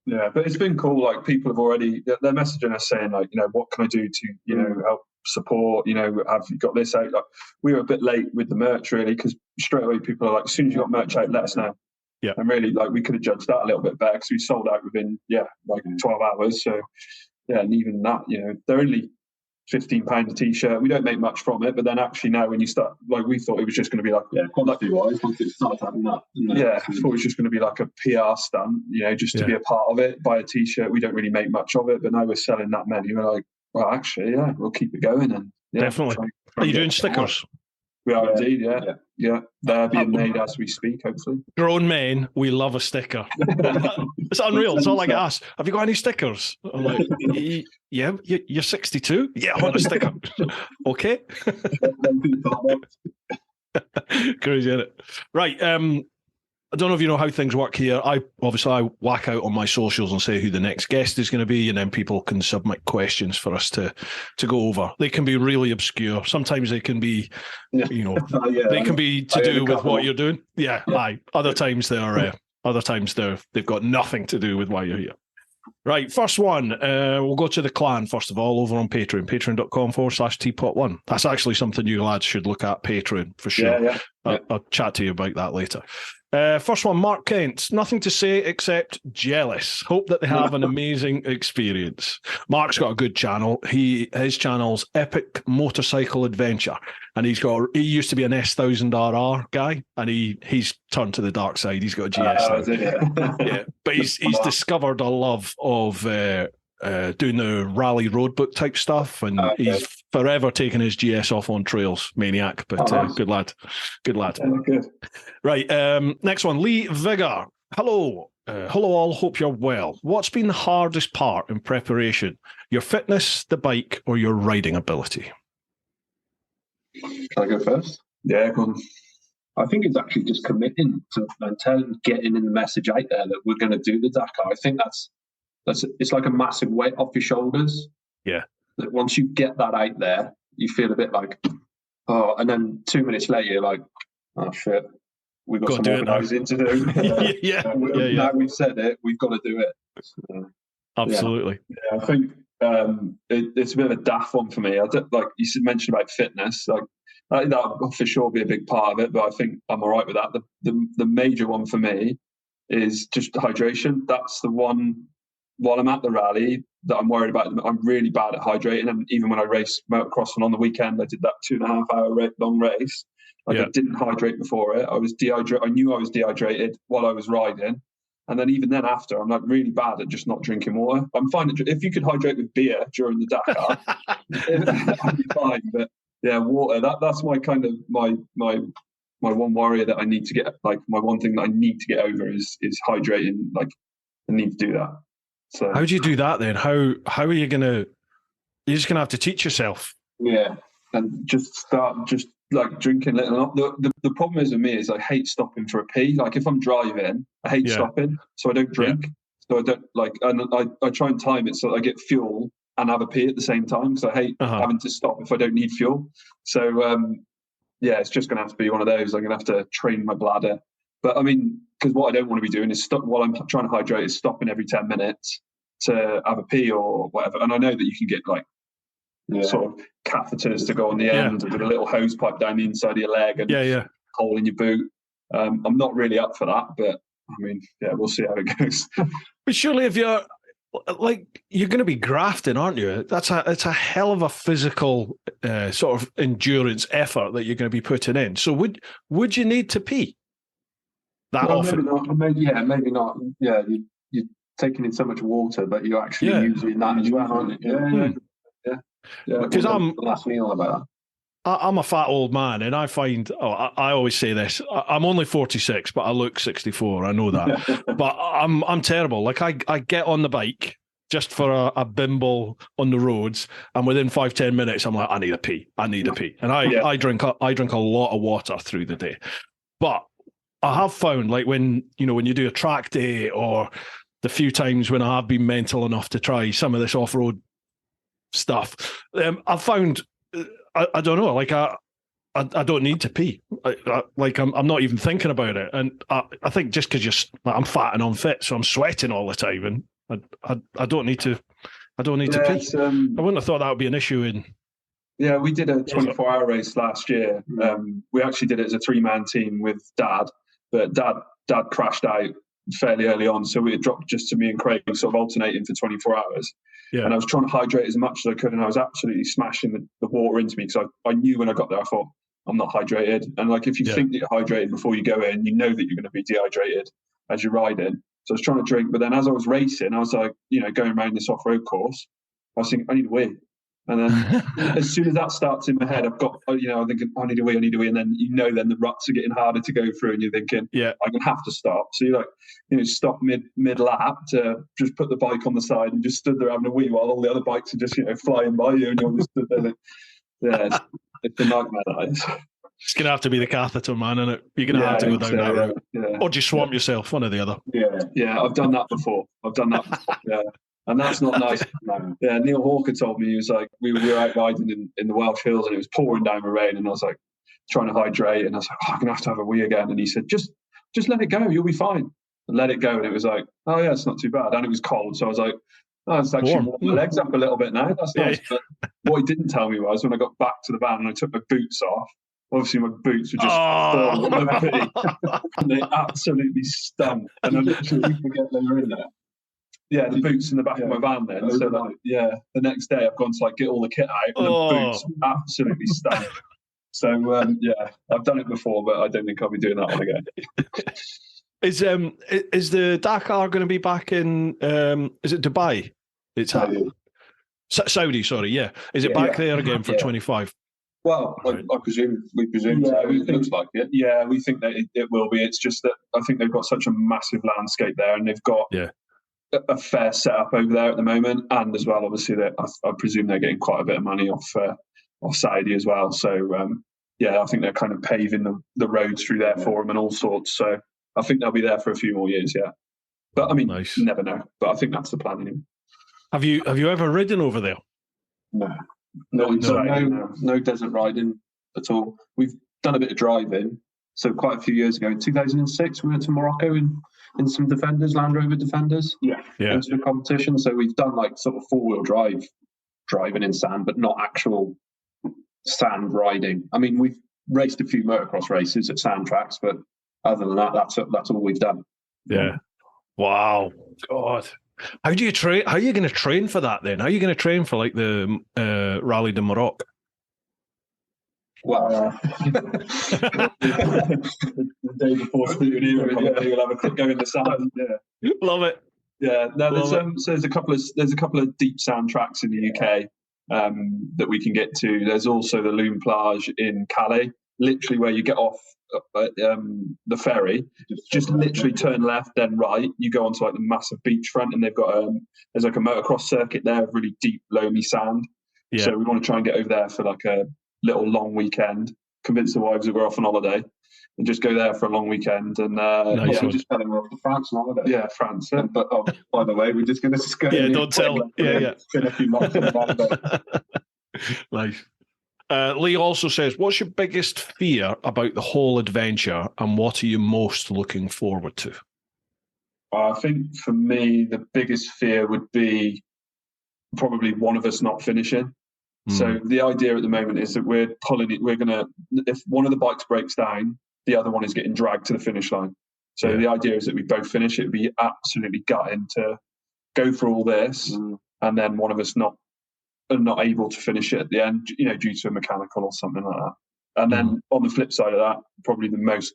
Yeah, but it's been cool. Like, people have already, they're messaging us saying, like, what can I do to, help support, have you got this out? Like, we were a bit late with the merch, really, because straight away people are like, as soon as you got merch out, let us know. Yeah. And really, like, we could have judged that a little bit better, because we sold out within, 12 hours. So, yeah, and even that, they're only £15 a t-shirt. We don't make much from it, but then actually now when you start, like, we thought it was just going to be like, quantity-wise, once it starts having that. I thought it was just going to be like a PR stunt, just to be a part of it, buy a t-shirt. We don't really make much of it, but now we're selling that many. We're like, well, actually, we'll keep it going. And definitely. Are you doing stickers? We are indeed, yeah. They're being made as we speak, hopefully. Grown men, we love a sticker. It's unreal. It's all I get asked. Have you got any stickers? I'm like, yeah, you're 62? Yeah, I want a sticker. Okay. Crazy, isn't it? Right. I don't know if you know how things work here. I whack out on my socials and say who the next guest is going to be, and then people can submit questions for us to go over. They can be really obscure. Sometimes they can be, they can be to do with what you're doing. Yeah. Aye. Other times they've got nothing to do with why you're here. Right, first one. We'll go to the clan, first of all, over on Patreon, patreon.com/TeapotOne. That's actually something you lads should look at, Patreon, for sure. Yeah. I'll chat to you about that later. First one, Mark Kent. Nothing to say except jealous. Hope that they have an amazing experience. Mark's got a good channel. His channel's Epic Motorcycle Adventure, and he used to be an S1000RR guy, and he's turned to the dark side. He's got a GS now. Yeah, but he's discovered a love of doing the rally roadbook type stuff, and he's forever taking his GS off on trails. Maniac, but good lad. Good. Right, next one, Lee Vigor. Hello all, hope you're well. What's been the hardest part in preparation? Your fitness, the bike, or your riding ability? Can I go first? Yeah, go on. I think it's actually just committing to and getting in the message out there that we're going to do the Dakar. I think that's it's like a massive weight off your shoulders. Yeah. That once you get that out there, you feel a bit like, and then 2 minutes later, you're like, oh shit, we've got some organising to do. Yeah. Now we've said it, we've got to do it. So, absolutely. Yeah, I think it's a bit of a daft one for me. Like you mentioned about fitness, like I think that will for sure be a big part of it, but I think I'm all right with that. The major one for me is just hydration. That's the one. While I'm at the rally, that I'm worried about. I'm really bad at hydrating, and even when I race motocross and on the weekend, I did that 2.5 hour long race. I didn't hydrate before it. I was dehydrated. I knew I was dehydrated while I was riding, and then even then after, I'm like really bad at just not drinking water. I'm fine if you could hydrate with beer during the Dakar, I'd be fine. But yeah, water. That's my kind of my one worry that I need to get. Like my one thing that I need to get over is hydrating. Like I need to do that. So how do you do that then? How are you gonna? You're just gonna have to teach yourself. Yeah, and just start like drinking little. The problem is with me is I hate stopping for a pee. Like if I'm driving, I hate stopping, so I don't drink. Yeah. So I don't like, and I try and time it so that I get fuel and have a pee at the same time, because I hate having to stop if I don't need fuel. So it's just gonna have to be one of those. I'm gonna have to train my bladder. But I mean, because what I don't want to be doing is stop while I'm trying to hydrate is stopping every 10 minutes to have a pee or whatever. And I know that you can get like sort of catheters to go on the end with a little hose pipe down the inside of your leg and hole in your boot. I'm not really up for that, but I mean, we'll see how it goes. But surely if you're going to be grafting, aren't you? It's a hell of a physical sort of endurance effort that you're going to be putting in. So would you need to pee? Often. Maybe not. Yeah, you're taking in so much water, but you're actually using that as well, aren't you? Yeah. Because I'm the last meal about that. I'm a fat old man, and I find I always say this. I'm only 46, but I look 64. I know that, but I'm terrible. Like I get on the bike just for a bimble on the roads, and within 5-10 minutes, I'm like, I need a pee. And I drink a lot of water through the day. But I have found, like, when you do a track day, or the few times when I have been mental enough to try some of this off-road stuff, I've found, I don't know, like I don't need to pee. I'm not even thinking about it. And I think just because I'm fat and unfit, so I'm sweating all the time, and I don't need to. I don't need to pee. I wouldn't have thought that would be an issue in. Yeah, we did a 24-hour race last year. We actually did it as a 3-man team with Dad, but Dad crashed out fairly early on, so we had dropped just to me and Craig, sort of alternating for 24 hours. Yeah. And I was trying to hydrate as much as I could, and I was absolutely smashing the water into me, because I knew when I got there, I thought, I'm not hydrated. And like, if you think that you're hydrated before you go in, you know that you're going to be dehydrated as you're riding. So I was trying to drink, but then as I was racing, I was like, going around this off-road course, I was thinking, I need a wee. And then as soon as that starts in my head, I'm thinking, I need a wee. And then then the ruts are getting harder to go through, and you're thinking, I'm going to have to stop. So you stop mid-lap to just put the bike on the side and just stood there having a wee while all the other bikes are just, flying by you, and you're just stood there. It's a nightmare, that is. It's going to have to be the catheter, man, isn't it? You're going to have to go down that route. Yeah. Or just swamp yourself, one or the other. Yeah, I've done that before. Yeah. And that's not nice. Yeah, Neil Hawker told me, he was like, we were out riding in the Welsh Hills, and it was pouring down with rain, and I was like trying to hydrate, and I was like, I'm going to have a wee again. And he said, just let it go, you'll be fine. And let it go, and it was like, oh yeah, it's not too bad. And it was cold, so I was like, oh, it's actually warmed my legs up a little bit now. That's nice. Yeah. But what he didn't tell me was, when I got back to the van and I took my boots off, obviously my boots were just full of pee, and they absolutely stunk. And I literally forget they were in there. Yeah, the boots in the back of my van then. So the next day I've gone to get all the kit out, and the boots absolutely stunk. So I've done it before, but I don't think I'll be doing that one again. Is the Dakar going to be back in? Is it Dubai? It's Saudi. Sorry, yeah. Is it back there again for 25? Well, I presume we presume so. It looks like it. Yeah, we think that it will be. It's just that I think they've got such a massive landscape there, and they've got a fair setup over there at the moment, and as well, obviously, that I presume they're getting quite a bit of money off Saudi as well. So I think they're kind of paving the roads through there for them and all sorts. So I think they'll be there for a few more years. Yeah, but I mean, you never know. But I think that's the plan. Anyway. Have you ever ridden over there? No desert riding at all. We've done a bit of driving. So quite a few years ago, in 2006, we went to Morocco in some Defenders, Land Rover Defenders, into the competition. So we've done sort of 4-wheel drive driving in sand, but not actual sand riding. I mean, we've raced a few motocross races at sand tracks, but other than that, that's all we've done. Yeah. Wow. God. How do you train? How are you going to train for that then? How are you going to train for the Rally de Morocco? Well, the day before you'll have a quick go in the sand. Yeah, love it. Yeah, no, there's a couple of deep sand tracks in the UK that we can get to. There's also the Loon Plage in Calais, literally where you get off the ferry, just literally turn left, then right. You go onto the massive beachfront, and they've got there's a motocross circuit there of really deep, loamy sand. Yeah. So we want to try and get over there for a little long weekend. Convince the wives that we're off on holiday, and just go there for a long weekend. And just tell them we're off to France on holiday. Yeah, France. Yeah. But by the way, we're just going to go. Yeah, don't tell. Spin a few miles in the Nice. Lee also says, what's your biggest fear about the whole adventure, and what are you most looking forward to? I think for me, the biggest fear would be probably one of us not finishing. So the idea at the moment is that we're pulling it. If one of the bikes breaks down, the other one is getting dragged to the finish line. So the idea is that we both finish. It would be absolutely gutting to go through all this and then one of us not able to finish it at the end, due to a mechanical or something like that. And then on the flip side of that, probably the most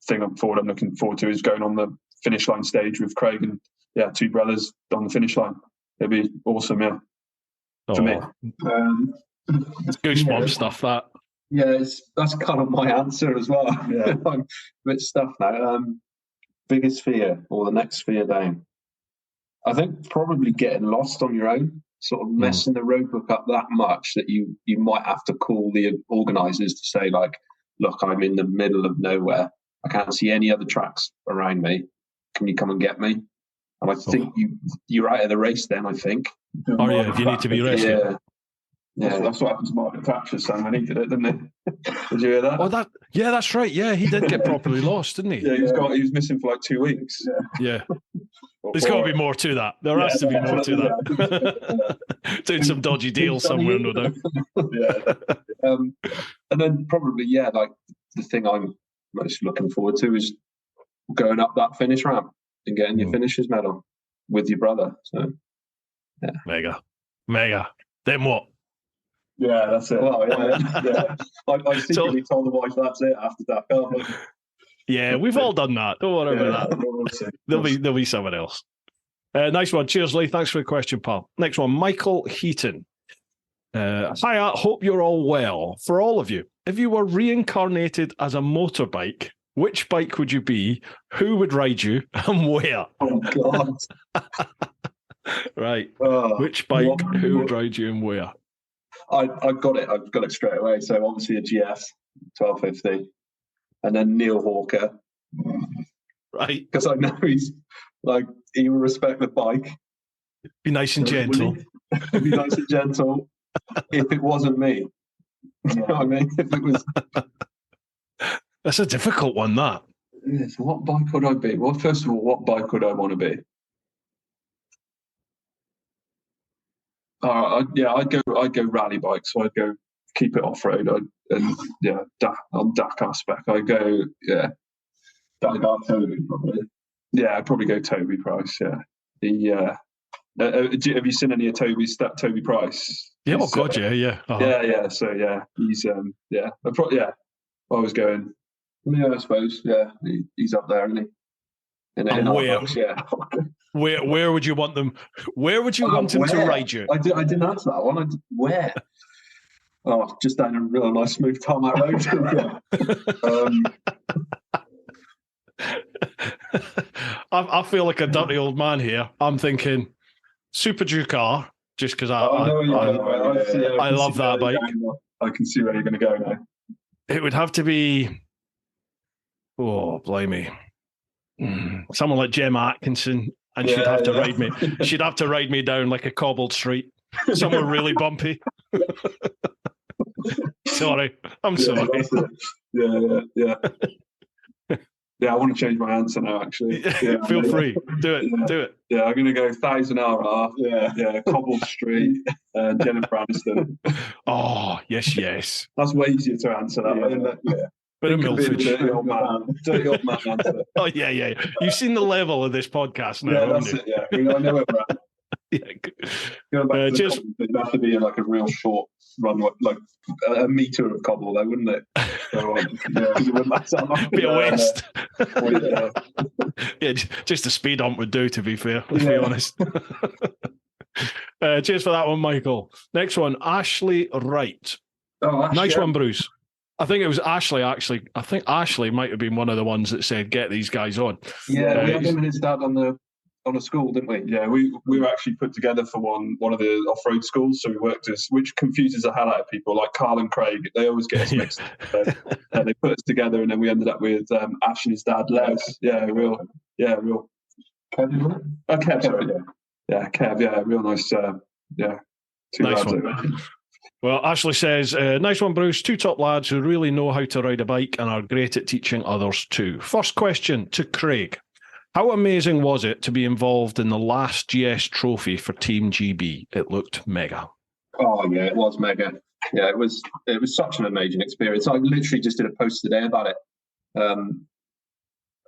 thing I'm looking forward to is going on the finish line stage with Craig and two brothers on the finish line. It'd be awesome, for me. It's goosebump stuff, that. Yeah, that's kind of my answer as well. Yeah. I'm a bit stuffed now. Biggest fear, or the next fear down? I think probably getting lost on your own, sort of messing the roadbook up that much that you might have to call the organisers to say, like, look, I'm in the middle of nowhere. I can't see any other tracks around me. Can you come and get me? And I think you're out of the race then, I think. Oh, yeah, if you need to be rescued. Yeah, that's what happened to Margaret Thatcher's son when he did it, didn't he? Did you hear that? Oh, that's right. Yeah, he did get properly lost, didn't he? Yeah, he was missing for like 2 weeks. Yeah. There's got to be more to that. There has to be more to that. Doing some dodgy deals somewhere, no doubt. And then probably, like the thing I'm most looking forward to is going up that finish ramp and getting your finisher's medal with your brother. So, yeah. Mega. Then what? Yeah, that's it. Well, I secretly told the wife that's it after Dakar. Yeah, we've all done that. Don't worry about that. There'll be someone else. Nice one. Cheers, Lee. Thanks for the question, pal. Next one, Michael Heaton. Hi, hope you're all well. For all of you, if you were reincarnated as a motorbike, which bike would you be? Who would ride you and where? Oh, God. Right. Which bike, who would ride you and where? I've got it straight away. So obviously a GS 1250, and then Neil Hawker, right? Because I know he will respect the bike. Be nice and gentle. Be nice and gentle. If it wasn't me, you know what I mean? If it was, that's a difficult one. That. Yes. What bike would I be? Well, first of all, what bike would I want to be? I'd go rally bike. So I'd go keep it off road. On Dakar spec. I'd go Dakar Toby probably. Yeah, I'd probably go Toby Price. Yeah, have you seen any of Toby Price? Yeah, oh God, yeah. Uh-huh. Yeah. So he's I was going. Yeah, I suppose. Yeah, he's up there, isn't he? In where? Books, yeah. Where would you want them? Where would you want them to ride you? I didn't answer that one. Where? Oh, just down a real nice smooth tarmac road. I feel like a dirty old man here. I'm thinking TeapotOne, just because I love that bike. I can see where you're going to go now. It would have to be, blimey, someone like Gemma Atkinson, and she'd have to ride me. She'd have to ride me down like a cobbled street, somewhere really bumpy. Sorry, I'm sorry. Yeah. Yeah, I want to change my answer now, actually. Yeah, Feel free. Do it. Yeah, I'm going to go 1,000 hour. Yeah, cobbled street, Jennifer Aniston. Oh, yes. That's way easier to answer that way, isn't it? Yeah. But a Milfridge. Dirty old man answer. Oh, yeah. You've seen the level of this podcast now, haven't you? Yeah, I know where we're at. Going back to just it'd have to be like a real short run, like a metre of cobble, though, wouldn't it? So, be a waste. Yeah, just a speed hump would do, to be fair. Let's be honest. Cheers for that one, Michael. Next one, Ashley Wright. Oh, nice one, Bruce. I think it was Ashley, actually. I think Ashley might have been one of the ones that said, get these guys on. Yeah, we had him and his dad on a school, didn't we? Yeah, we were actually put together for one of the off-road schools, so we worked as, which confuses the hell out of people, like Carl and Craig. They always get us mixed up. So, they put us together, and then we ended up with Ash and his dad, Les. Real. Kev, sorry. Yeah, Kev. Yeah, real nice. Two nice lads. One. Well, Ashley says, nice one, Bruce. Two top lads who really know how to ride a bike and are great at teaching others too. First question to Craig. How amazing was it to be involved in the last GS trophy for Team GB? It looked mega. Oh, yeah, it was mega. Yeah, it was such an amazing experience. I literally just did a post today about it.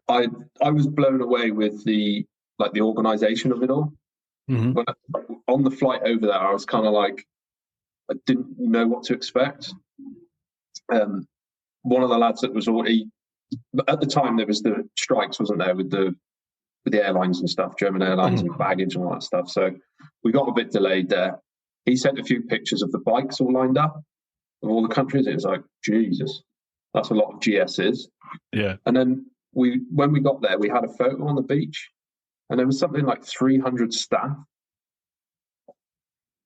I was blown away with the organisation of it all. Mm-hmm. But on the flight over there, I was kind of like, I didn't know what to expect. One of the lads that was already, at the time, there was the strikes, wasn't there, with the airlines and stuff, German airlines and baggage and all that stuff. So we got a bit delayed there. He sent a few pictures of the bikes all lined up of all the countries. It was like, Jesus, that's a lot of GSs. Yeah. And then when we got there, we had a photo on the beach, and there was something like 300 staff.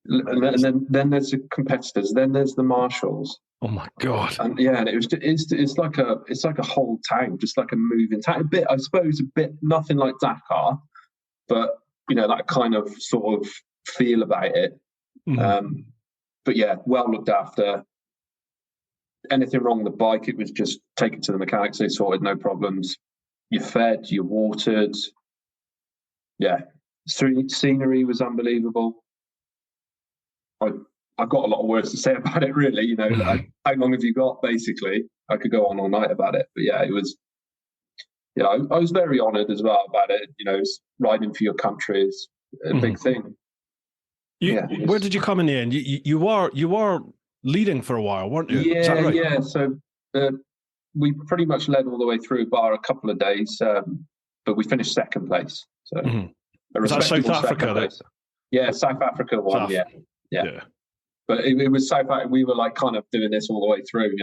And then there's the competitors, then there's the marshals. Oh my God! And and it's like a whole tank, just like a moving tank. I suppose a bit nothing like Dakar, but that kind of sort of feel about it. But yeah, well looked after. Anything wrong with the bike, it was just take it to the mechanics. They sorted, no problems. You're fed, you're watered. Yeah, scenery was unbelievable. I've got a lot of words to say about it, really. How long have you got? Basically, I could go on all night about it. But yeah, it was. Yeah, I was very honoured as well about it. Riding for your country is a big thing. Where did you come in the end? You were leading for a while, weren't you? Yeah, is that right? Yeah. So we pretty much led all the way through, bar a couple of days, but we finished second place. So was that South Africa? Yeah, South Africa won. Yeah. But it was South Africa. We were like kind of doing this all the way through.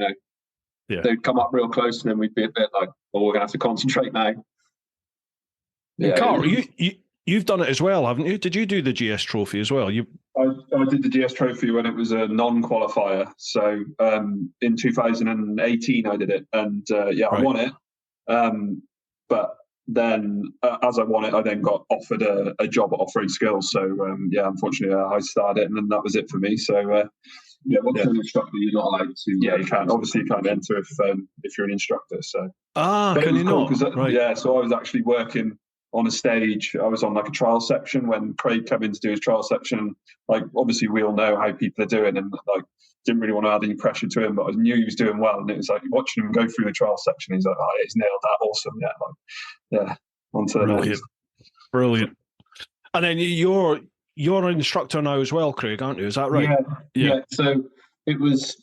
Yeah. They'd come up real close, and then we'd be a bit like, "Oh, we're gonna have to concentrate now." Yeah, Carl, you've done it as well, haven't you? Did you do the GS Trophy as well? I did the GS Trophy when it was a non-qualifier. So in 2018 I did it, and I won it. But then as I won it, I then got offered a job at Off-Road Skills. So unfortunately I started it, and then that was it for me. So once you're an instructor, you're not allowed to. Yeah, you can't. Obviously, you can't enter if you're an instructor. So can you not? Right. Yeah, so I was actually working on a stage. I was on like a trial section when Craig came in to do his trial section. Like, obviously we all know how people are doing, and like didn't really want to add any pressure to him, but I knew he was doing well, and it was like watching him go through the trial section. He's like, "Oh, he's nailed that, awesome!" On to the next. Brilliant. And then you're an instructor now as well, Craig, aren't you? Is that right? Yeah. So it was.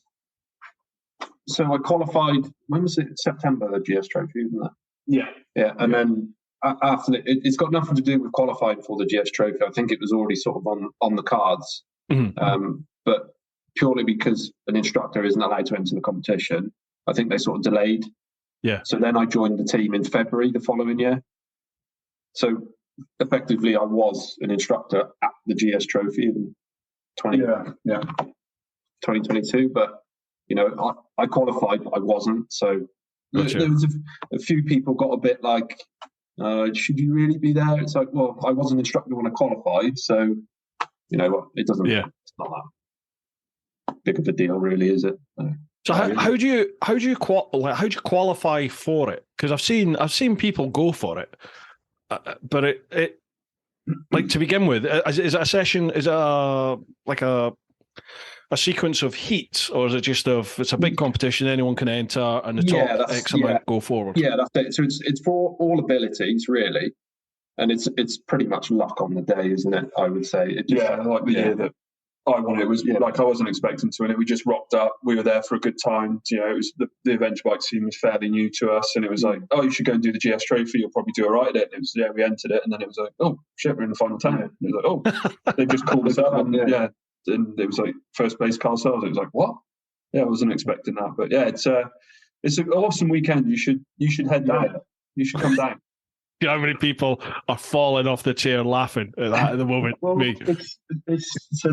So I qualified. When was it? September, the GS Trophy, isn't it? Yeah. And then after it's got nothing to do with qualifying for the GS Trophy. I think it was already sort of on the cards, but purely because an instructor isn't allowed to enter the competition, I think they sort of delayed. Yeah. So then I joined the team in February the following year. So effectively, I was an instructor at the GS Trophy in 2022, but I qualified, but I wasn't. So gotcha. There was a few people got a bit like, should you really be there? It's like, well, I was an instructor when I qualified, so it doesn't. Yeah. It's not that big of a deal, really, is it? So how do you qualify for it? Because I've seen people go for it, but it like to begin with, is it a session? Is it a sequence of heats, or is it just it's a big competition, anyone can enter, and the top X amount go forward? Yeah, that's it. So it's for all abilities, really, and it's pretty much luck on the day, isn't it? I would say. Like the year that I won it was like I wasn't expecting to win it. We just rocked up. We were there for a good time. It was the adventure bike scene was fairly new to us, and it was like, oh, you should go and do the GS Trophy. You'll probably do all right at it. And it was we entered it, and then it was like, oh shit, we're in the final 10. And it was like, oh, they just called us up, and and it was like first place Carl Searles. It was like, what? Yeah, I wasn't expecting that, but yeah, it's an awesome weekend. You should head down. You should come down. You know how many people are falling off the chair laughing at that at the moment? Well, me. So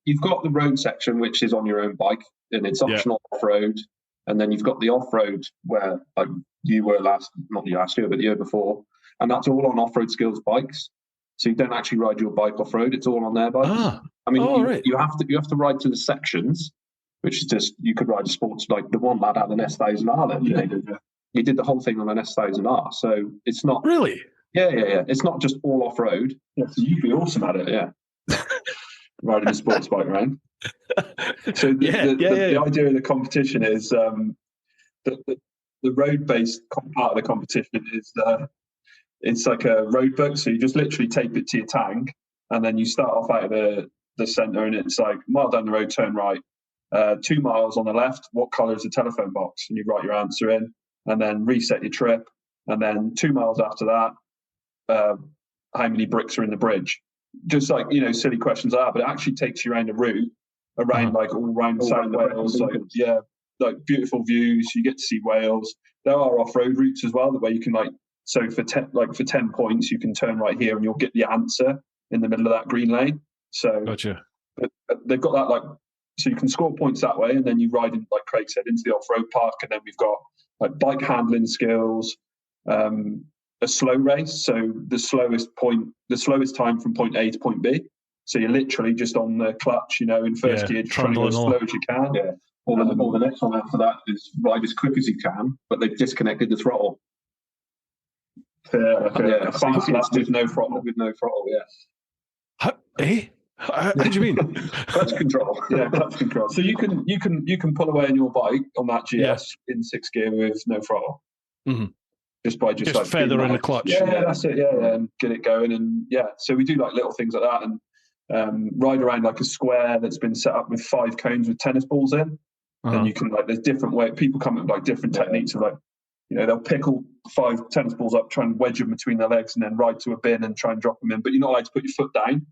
you've got the road section, which is on your own bike, and it's optional off-road. And then you've got the off-road where like you were not last year, but the year before. And that's all on Off-Road Skills bikes. So you don't actually ride your bike off-road. It's all on their bikes. I mean, you have to ride to the sections, which is just, you could ride a sports, like the one lad had an S1000R. He did the whole thing on an S1000R. So it's not really. Yeah. It's not just all off road. Yeah, so you'd be awesome at it. Yeah, riding a sports bike around. So the idea of the competition is the road-based part of the competition is it's like a road book. So you just literally tape it to your tank, and then you start off out of the centre, and it's like mile down the road, turn right. 2 miles on the left, what colour is the telephone box? And you write your answer in, and then reset your trip. And then 2 miles after that, how many bricks are in the bridge? Just like, silly questions like that, but it actually takes you around a route, around like all around South Wales, like beautiful views. You get to see Wales. There are off-road routes as well, the way you can like So for 10 points, you can turn right here and you'll get the answer in the middle of that green lane. So Gotcha. they've got that so you can score points that way, and then you ride in, like Craig said, into the off-road park, and then we've got like bike handling skills, a slow race. So the slowest time from point A to point B. So you're literally just on the clutch, in first gear, trying to go as slow as you can. Yeah. Or the next one after that is ride as quick as you can, but they've disconnected the throttle. Fast laps with no throttle. Yeah. How do you mean? Clutch control. Yeah, clutch control. So you can pull away on your bike on that GS in 6th gear with no throttle. Mm-hmm. Just by just like feathering the clutch. Yeah, that's it. Yeah, and get it going, and so we do like little things like that, and ride around like a square that's been set up with 5 cones with tennis balls in, and you can there's different ways. People come up with like different techniques of they'll pick all 5 tennis balls up, try and wedge them between their legs, and then ride to a bin and try and drop them in. But you're not allowed to put your foot down.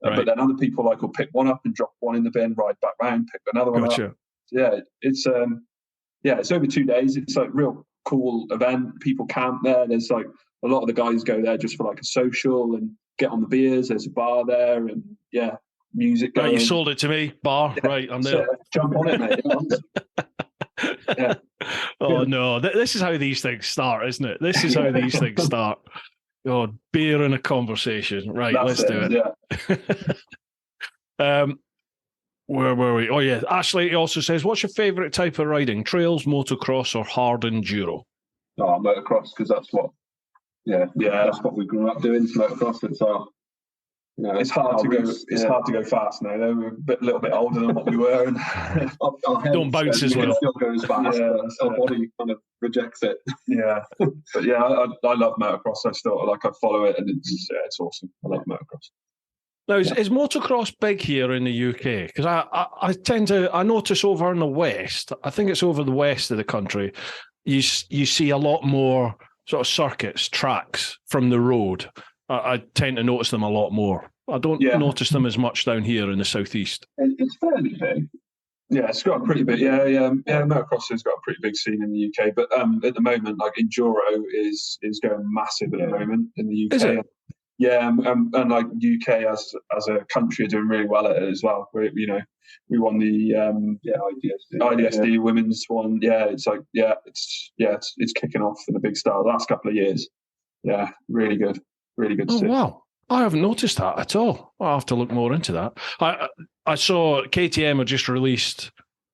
Right. But then other people will pick one up and drop one in the bin, ride back round, pick another one up. Yeah, it's over 2 days. It's like real cool event. People camp there. There's like a lot of the guys go there just for like a social and get on the beers. There's a bar there, and music going. Right, you sold it to me. Bar, right? I'm there. Jump on it, mate. Yeah. Oh no, this is how these things start, isn't it? This is how these things start. God, beer and a conversation. Right, let's do it. Yeah. Where were we? Oh yeah, Ashley also says, "What's your favourite type of riding? Trails, motocross, or hard enduro?" Oh, motocross, because that's what. That's what we grew up doing. Motocross. It's our. It's hard to go. It's hard to go fast now. Though we're a little bit older than what we were, and don't bounce as well. Still goes fast. Our body kind of rejects it. Yeah, but I love motocross. I follow it, and it's awesome. I love motocross. Now, is motocross big here in the UK? Because I notice over in the west. I think it's over the west of the country. You see a lot more sort of circuits, tracks from the road. I tend to notice them a lot more. I don't notice them as much down here in the southeast. It's fairly big. Yeah, it's got a pretty big. Motocross has got a pretty big scene in the UK. But at the moment, like enduro is going massive at the moment in the UK. Is it? Yeah, and like UK as a country are doing really well at it as well. We won the IDSD women's one. Yeah, it's kicking off for the big star the last couple of years. Yeah, really good. Really good to see. Wow. I haven't noticed that at all. I'll have to look more into that. I saw KTM have just released.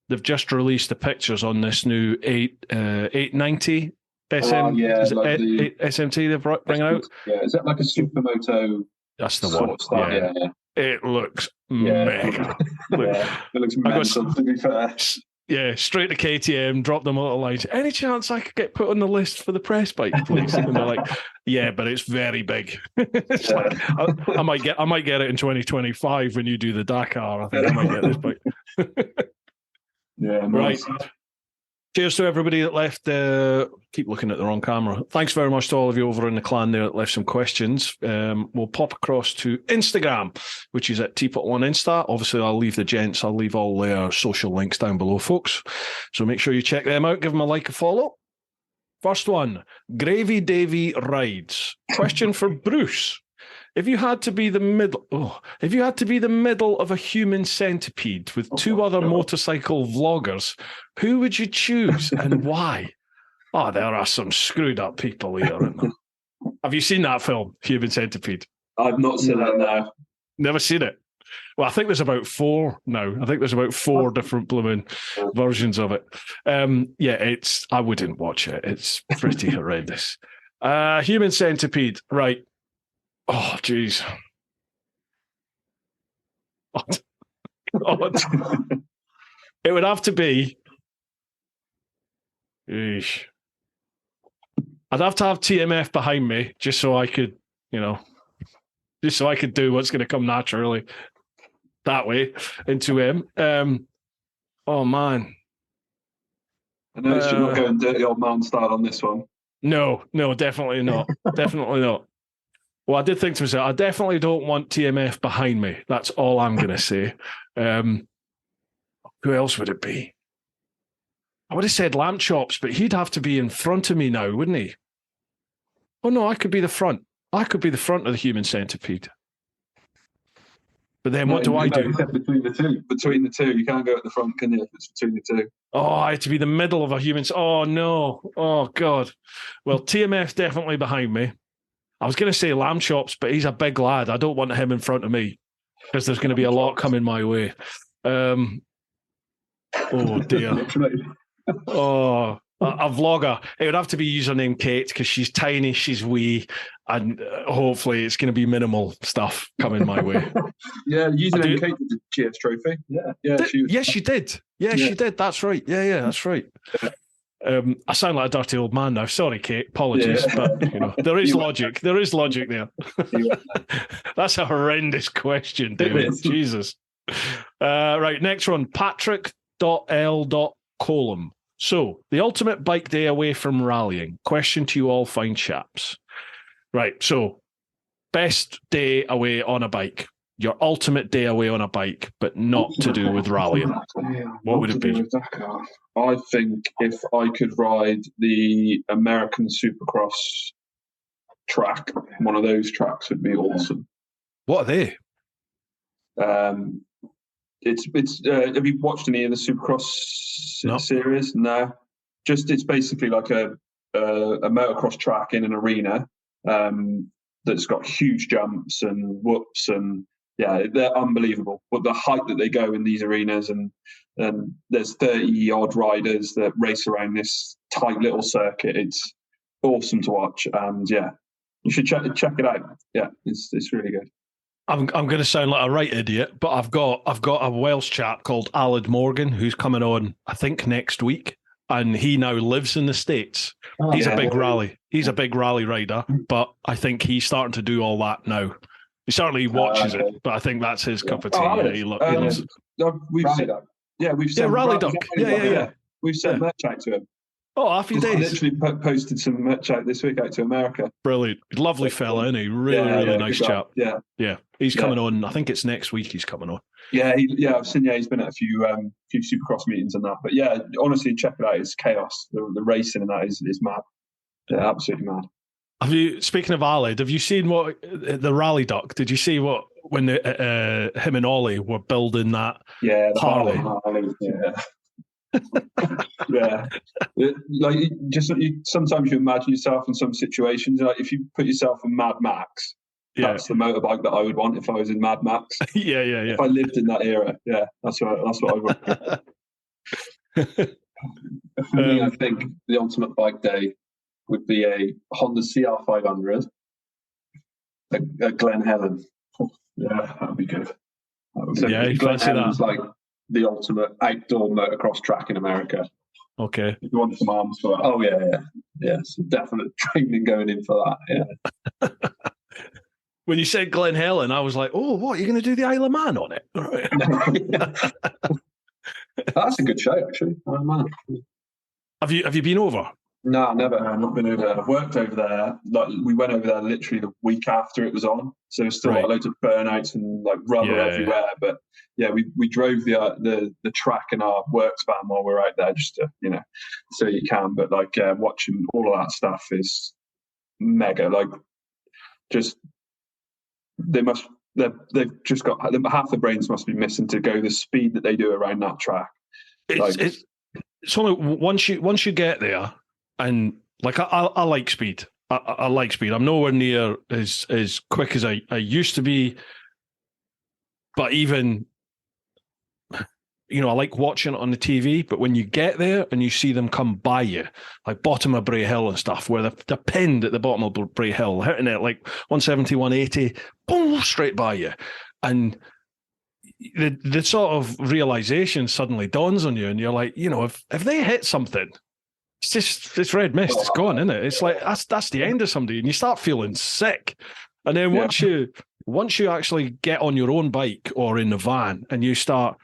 They've just released the pictures on this new 890 SMT they're bringing out. Yeah, is that like a supermoto? That's the one. Yeah. It looks mega. It looks mental, to be fair. Yeah, straight to KTM, drop them a little line. Any chance I could get put on the list for the press bike, please? And they're like, yeah, but it's very big. It's like, I might get it in 2025 when you do the Dakar. I think I might get this bike. Yeah, nice. Right. Cheers to everybody that left. Keep looking at the wrong camera. Thanks very much to all of you over in the clan there that left some questions. We'll pop across to Instagram, which is at TeapotOne Insta. Obviously, I'll leave all their social links down below, folks. So make sure you check them out. Give them a like, a follow. First one, Gravy Davy Rides. Question for Bruce. If you had to be the middle of a human centipede with 2 other motorcycle vloggers, who would you choose and why? Oh, there are some screwed up people here, aren't there? Have you seen that film, Human Centipede? I've not seen that now. Never seen it. Well, I think there's about 4 now. I think there's about 4 different blooming versions of it. I wouldn't watch it. It's pretty horrendous. Human Centipede, right. Oh, jeez. God. It would have to be... Eesh. I'd have to have TMF behind me just so I could, do what's going to come naturally that way into him. Oh, man. I noticed you're not going dirty old man style on this one. No, definitely not. Definitely not. Well, I did think to myself, I definitely don't want TMF behind me. That's all I'm going to say. Who else would it be? I would have said Lamb Chops, but he'd have to be in front of me now, wouldn't he? Oh no, I could be the front. I could be the front of the human centipede. But then what do I do? Between the two. Between the two, you can't go at the front, can you? If it's between the two. Oh, I had to be the middle of a human. Oh no. Oh God. Well, TMF's definitely behind me. I was going to say lamb chops, but he's a big lad. I don't want him in front of me because there's going to be a lot coming my way. Oh dear. Oh, a vlogger. It would have to be username Kate because she's tiny, she's wee, and hopefully it's going to be minimal stuff coming my way. Yeah, username Kate did the GS trophy. Yeah, she did. Yeah, she did. That's right. Yeah, that's right. I sound like a dirty old man now. Sorry, Kate. Apologies, but there is logic. There is logic there. That's a horrendous question, David. Jesus. Right, next one. Patrick.L.Colum. So, the ultimate bike day away from rallying. Question to you all fine chaps. Right, so, best day away on a bike. Your ultimate day away on a bike, but not to do with rallying. What would it be? I think if I could ride the American Supercross track, one of those tracks would be awesome. What are they? It's. Have you watched any of the Supercross series? No. Just it's basically like a motocross track in an arena that's got huge jumps and whoops and they're unbelievable. But the height that they go in these arenas and there's 30 odd riders that race around this tight little circuit. It's awesome to watch and you should check it out. Yeah, it's really good. I'm going to sound like a right idiot, but I've got a Welsh chap called Aled Morgan who's coming on, I think, next week, and he now lives in the States. He's a big rally. He's a big rally rider, but I think he's starting to do all that now. He certainly watches it, but I think that's his cup of tea. He loves it. We've sent Rally Duck. Yeah. We've sent merch out to him. Oh, happy days. Literally posted some merch out this week out to America. Brilliant. Lovely fella, isn't he? Really nice chap. Yeah. He's coming on. I think it's next week he's coming on. I've seen, he's been at a few Supercross meetings and that. But honestly, check it out. It's chaos. The racing and that is mad. Yeah, absolutely mad. Have you, speaking of Aled, have you seen what the Rally Duck? Did you see what when him and Ollie were building that Harley? Like sometimes you imagine yourself in some situations. Like if you put yourself in Mad Max, that's the motorbike that I would want if I was in Mad Max. Yeah. If I lived in that era, that's what I would. For me, I think the ultimate bike day would be a Honda CR500, a Glen Helen. Yeah, that would be good. You Glen fancy Helen's that? like the ultimate outdoor motocross track in America. Okay. If you want some arms for that. Oh, yeah. Some definite training going in for that, When you said Glen Helen, I was like, oh, what? You're going to do the Isle of Man on it? That's a good show, actually. Oh, man. Have you been over? No, never. I've not been over there. I've worked over there. Like we went over there literally the week after it was on, so there's still loads of burnouts and like rubber everywhere. But we drove the track in our works van while we were out there just to so you can. But like watching all of that stuff is mega. Like just they've just got half the brains must be missing to go the speed that they do around that track. It's only once you get there. And like I like speed. I like speed. I'm nowhere near as quick as I used to be. But even, I like watching it on the TV. But when you get there and you see them come by you, like bottom of Bray Hill and stuff, where they're pinned at the bottom of Bray Hill, hitting it like 170, 180, boom, straight by you. And the sort of realization suddenly dawns on you, and you're like, if they hit something, it's red mist. It's gone, isn't it? It's like that's the end of somebody, and you start feeling sick. And then once you actually get on your own bike or in the van, and you start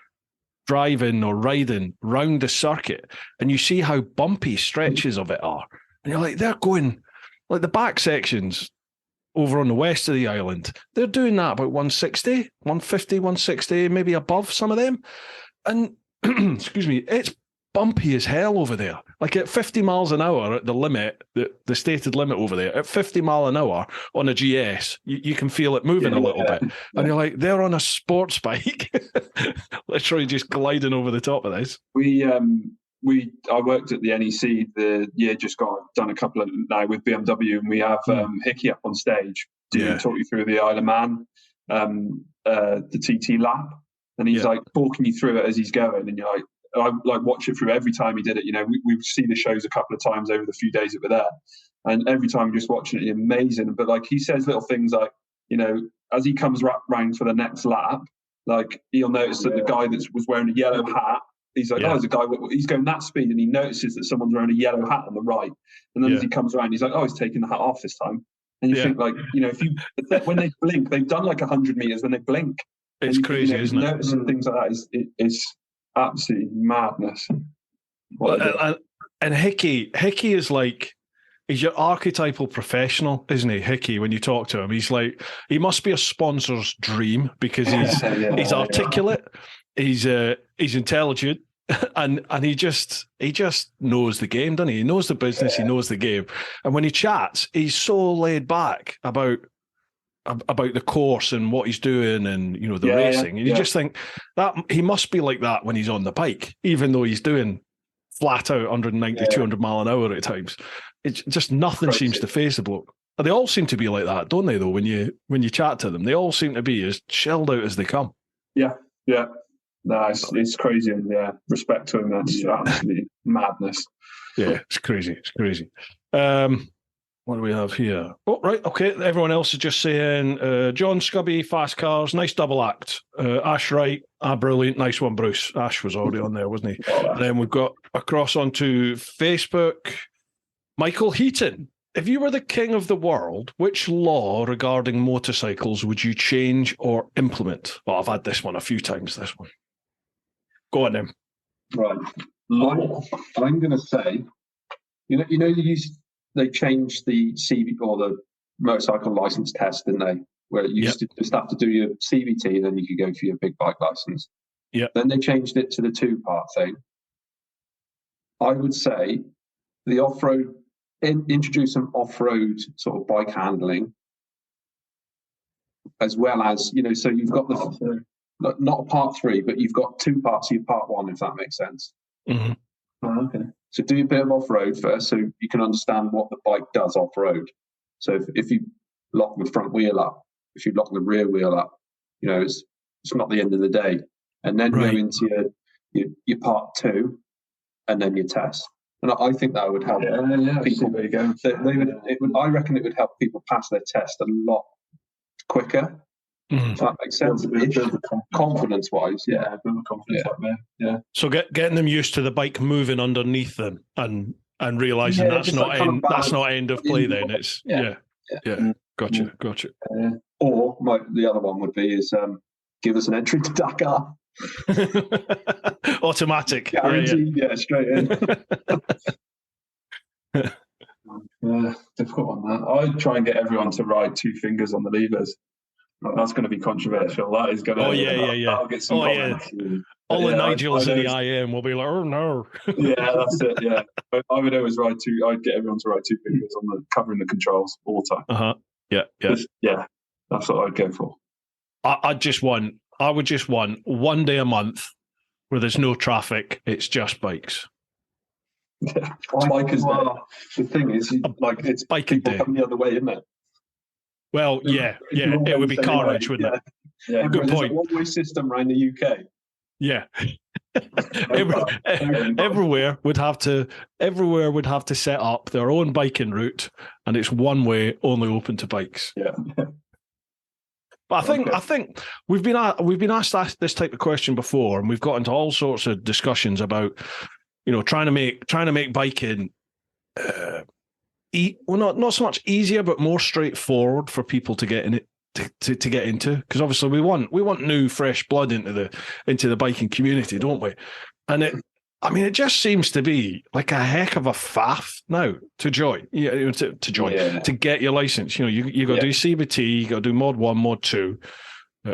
driving or riding round the circuit, and you see how bumpy stretches of it are, and you're like, they're going like the back sections over on the west of the island. They're doing that about 160, 150, 160, maybe above some of them, and excuse me, bumpy as hell over there. Like at 50 miles an hour at the limit, the stated limit over there, at 50 mile an hour on a GS, you can feel it moving a little bit. And you're like, they're on a sports bike, literally just gliding over the top of this. I worked at the NEC the year just gone. I've done a couple of now with BMW, and we have Hickey up on stage to talk you through the Isle of Man, the TT lap, and he's like talking you through it as he's going, and you're like, I like watch it through every time he did it. You know, we see the shows a couple of times over the few days that we're there, and every time you're just watching it, it's amazing. But like he says little things like, you know, as he comes round for the next lap, like he'll notice that the guy that was wearing a yellow hat, he's like, oh, there's a guy, he's going that speed, and he notices that someone's wearing a yellow hat on the right, and then as he comes around, he's like, oh, he's taking the hat off this time. And you think, like, you know, when they blink, they've done like 100 meters when they blink. It's crazy, isn't it? Noticing things like that is absolutely madness. And Hickey is like, he's your archetypal professional, isn't he? Hickey, when you talk to him, he's like, he must be a sponsor's dream because he's articulate, he's intelligent, and he just knows the game, doesn't he? He knows the business, he knows the game, and when he chats, he's so laid back about the course and what he's doing and, you know, the racing. And you just think that he must be like that when he's on the bike, even though he's doing flat out 190, 200 mile an hour at times. It's just nothing seems to faze the bloke. They all seem to be like that, don't they, though, when you chat to them? They all seem to be as chilled out as they come. Yeah. No, it's crazy. And respect to him. That's absolutely madness. Yeah, it's crazy. What do we have here? Oh, right. Okay. Everyone else is just saying, John Scubby, fast cars, nice double act. Ash Wright, brilliant. Nice one, Bruce. Ash was already on there, wasn't he? And then we've got across onto Facebook, Michael Heaton. If you were the king of the world, which law regarding motorcycles would you change or implement? Well, I've had this one a few times, this one. Go on then. Right. Law. I'm going to say, they changed the CV or the motorcycle license test, didn't they? Where you used to just have to do your CVT and then you could go for your big bike license. Yeah. Then they changed it to the 2-part thing. I would say the off-road, introduce some off-road sort of bike handling, as well as, so you've got not a part 3, but you've got 2 parts of your part 1, if that makes sense. Mm-hmm. Oh, okay. So do a bit of off-road first so you can understand what the bike does off-road. So if you lock the front wheel up, if you lock the rear wheel up, it's not the end of the day. And then go into your part 2 and then your test. And I think that would help people. There you go. I reckon it would help people pass their test a lot quicker. If that makes sense. Confidence-wise, build confidence up there. Yeah. So getting them used to the bike moving underneath them and realizing that's not end of play. Then it's Gotcha. Or the other one would be is give us an entry to Dakar. Automatic. Guaranteed. Yeah, straight in. Difficult on that. I'd try and get everyone to ride 2 fingers on the levers. That's going to be controversial. That is going to. I'll get some comments. All the Nigels in the IM will be like, oh no. That's it. Yeah, I would always ride 2. I'd get everyone to ride 2 fingers on covering the controls all the time. That's what I'd go for. I would just want 1 day a month where there's no traffic. It's just bikes. Bikers day. The thing is, it's biking day. Come the other way, isn't it? Well, it would be carnage, wouldn't it? Yeah, good point. There's a one-way system around the UK. Yeah. Everywhere would have to set up their own biking route, and it's one way, only open to bikes. Yeah. But I think we've been asked this type of question before, and we've got into all sorts of discussions about, trying to make biking not so much easier, but more straightforward for people to get in it to get into. Because obviously we want new, fresh blood into the biking community, don't we? And it just seems to be like a heck of a faff now to join. To get your license. You got to do CBT, you got to do Mod 1, Mod 2.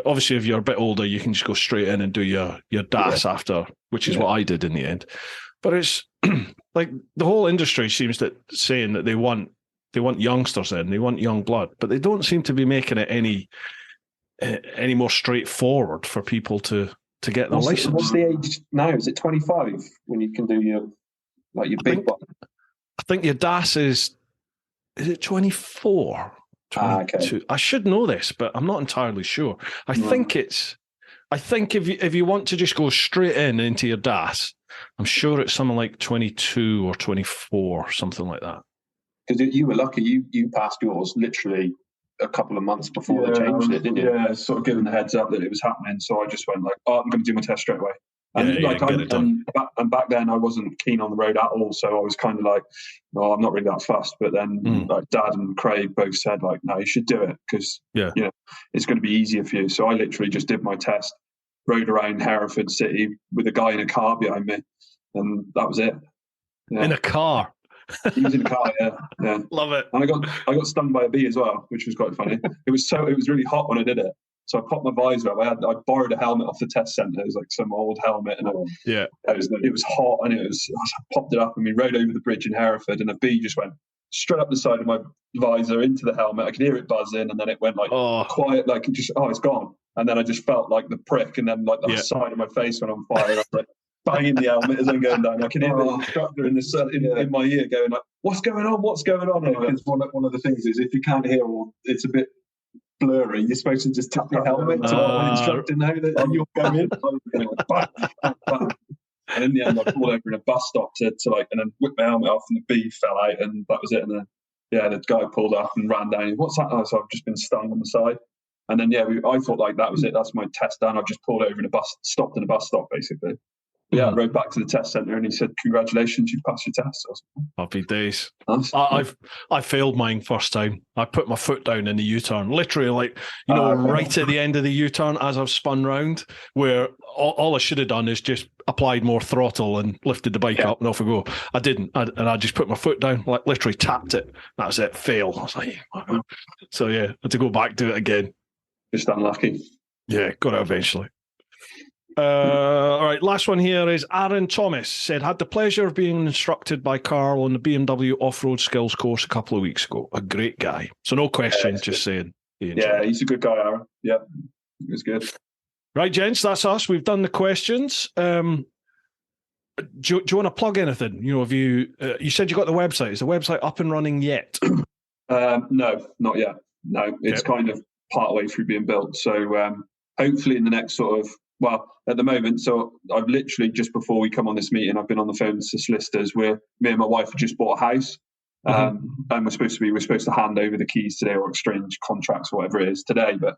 Obviously, if you're a bit older, you can just go straight in and do your DAS after, which is what I did in the end. But it's like the whole industry seems to saying that they want youngsters in, they want young blood, but they don't seem to be making it any more straightforward for people to get their license. What's the age now? Is it 25 when you can do your big one? I think your DAS is it 24? 22? Okay. I should know this, but I'm not entirely sure. I think if you want to just go straight into your DAS, I'm sure it's something like 22 or 24, something like that. Because you were lucky, you passed yours literally a couple of months before they changed it, didn't you? Yeah, sort of given the heads up that it was happening. So I just went like, oh, I'm going to do my test straight away. And back then I wasn't keen on the road at all. So I was kind of like, no, I'm not really that fussed. But then like Dad and Craig both said like, no, you should do it because it's going to be easier for you. So I literally just did my test, rode around Hereford City with a guy in a car behind me, and that was it. Yeah. In a car. He was in a car, yeah. Love it. And I got stung by a bee as well, which was quite funny. It was really hot when I did it. So I popped my visor up. I borrowed a helmet off the test centre. It was like some old helmet, and it was hot, and I popped it up, and we rode over the bridge in Hereford, and a bee just went straight up the side of my visor into the helmet. I could hear it buzzing, and then it went like quiet, like it's gone. And then I just felt like the prick, and then like the side of my face went on fire. I was like banging the helmet as I'm going down. I can hear the instructor in my ear going like, "What's going on? What's going on?" Because one of the things is if you can't hear or it's a bit blurry, you're supposed to just tap your helmet to let the instructor know that you're going. And in the end, I pulled over in a bus stop to and then whipped my helmet off, and the bee fell out, and that was it. And then the guy pulled up and ran down. What's that? Oh, so I've just been stung on the side. And then I thought like that was it. That's my test done. I've just pulled over in a bus, stopped in a bus stop basically. I rode back to the test centre, and he said, "Congratulations, you passed your test." Happy days. Nice. I failed mine first time. I put my foot down in the U-turn, literally right at the end of the U-turn as I've spun round, where all I should have done is just applied more throttle and lifted the bike up and off I go. I didn't, and I just put my foot down, like literally tapped it. That was it. Fail. I was like, so I had to go back do it again. Just unlucky. Yeah, got it eventually. All right, last one here is Aaron Thomas said, had the pleasure of being instructed by Carl on the BMW off-road skills course a couple of weeks ago. A great guy. So no question, just saying. He's a good guy, Aaron. Yeah, he was good. Right, gents, that's us. We've done the questions. Do you want to plug anything? Have you said you got the website. Is the website up and running yet? No, not yet. No, it's kind of part way through being built. So hopefully in the next at the moment, so I've literally just before we come on this meeting, I've been on the phone to solicitors where me and my wife have just bought a house, and we're supposed to hand over the keys today or exchange contracts or whatever it is today. But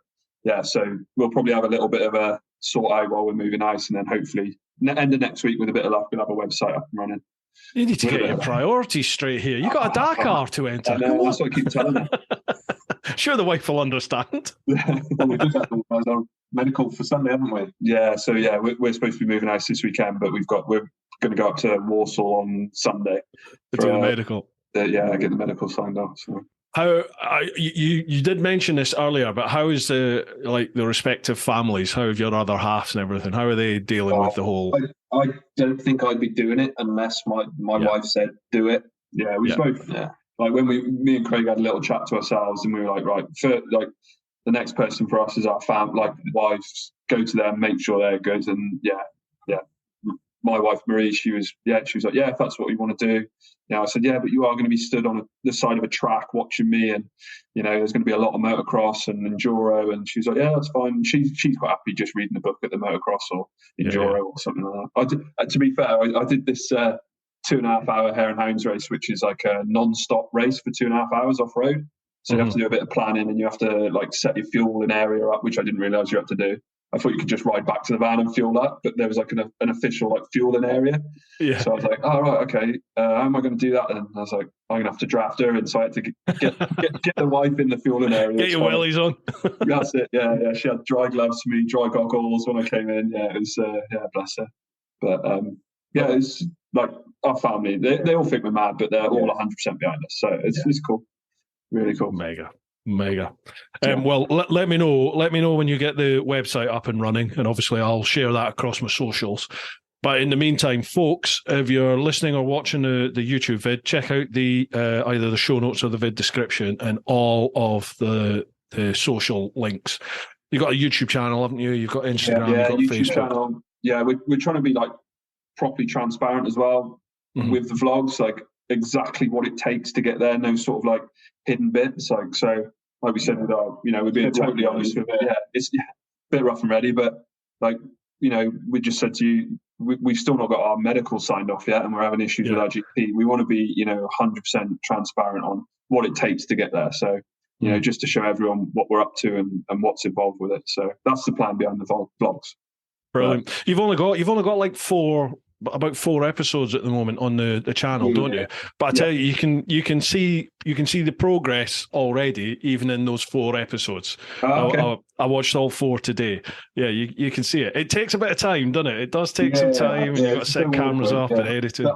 so we'll probably have a little bit of a sort out while we're moving house, and then hopefully end of next week with a bit of luck we'll have a website up and running. You need to get your priorities straight here. You got a Dakar to enter. That's what I keep telling them. Sure, the wife will understand. Well, we just have to organise our medical for Sunday, haven't we? Yeah, so we're supposed to be moving house this weekend, but we're going to go up to Warsaw on Sunday to do the medical. Get the medical signed off. So. How you did mention this earlier, but how is the respective families? How have your other halves and everything? How are they dealing with the whole? I don't think I'd be doing it unless my wife said do it. Yeah, we spoke. Yeah. Like when me and Craig had a little chat to ourselves, and we were like, right, the next person for us is our family, like wives. Go to them, make sure they're good, and my wife Marie, she was like, if that's what you want to do. I said, but you are going to be stood on the side of a track watching me, and there's going to be a lot of motocross and enduro. And she's like, that's fine. She's quite happy just reading the book at the motocross or enduro or something like that. To be fair, I did this 2.5 hour Hare and Hounds race, which is like a non-stop race for 2.5 hours off road. So you have to do a bit of planning, and you have to set your fuel in area up, which I didn't realise you had to do. I thought you could just ride back to the van and fuel up, but there was like an official fueling area. Yeah. So I was like, oh, right, okay. How am I going to do that then? I was like, I'm going to have to draft her in. So I had to get the wife in the fueling area. Get your wellies on. That's it. Yeah. She had dry gloves for me, dry goggles when I came in. Yeah, it was, bless her. But it's like our family, they all think we're mad, but they're all 100% behind us. So it's cool. Really cool. Mega. Well, let me know when you get the website up and running, and obviously I'll share that across my socials. But in the meantime, folks, if you're listening or watching the YouTube vid, check out the either the show notes or the vid description and all of the social links. You've got a YouTube channel, haven't you? You've got Instagram, Yeah, you've got YouTube Facebook. channel. Yeah, we're trying to be like properly transparent as well with the vlogs, like exactly what it takes to get there. No sort of like hidden bits. Like we said with our, we're being totally honest with it. Yeah, it's a bit rough and ready, but like, we just said to you, we've still not got our medical signed off yet, and we're having issues with our GP. We want to be, 100% transparent on what it takes to get there. So, just to show everyone what we're up to and what's involved with it. So that's the plan behind the vlogs. Brilliant. You've only got like about 4 episodes at the moment on the channel, don't you? But I tell you, you can see the progress already, even in those 4 episodes. Okay. I watched all 4 today. Yeah, you can see it. It takes a bit of time, doesn't it? It does take some time, and you've got to set cameras up and editing.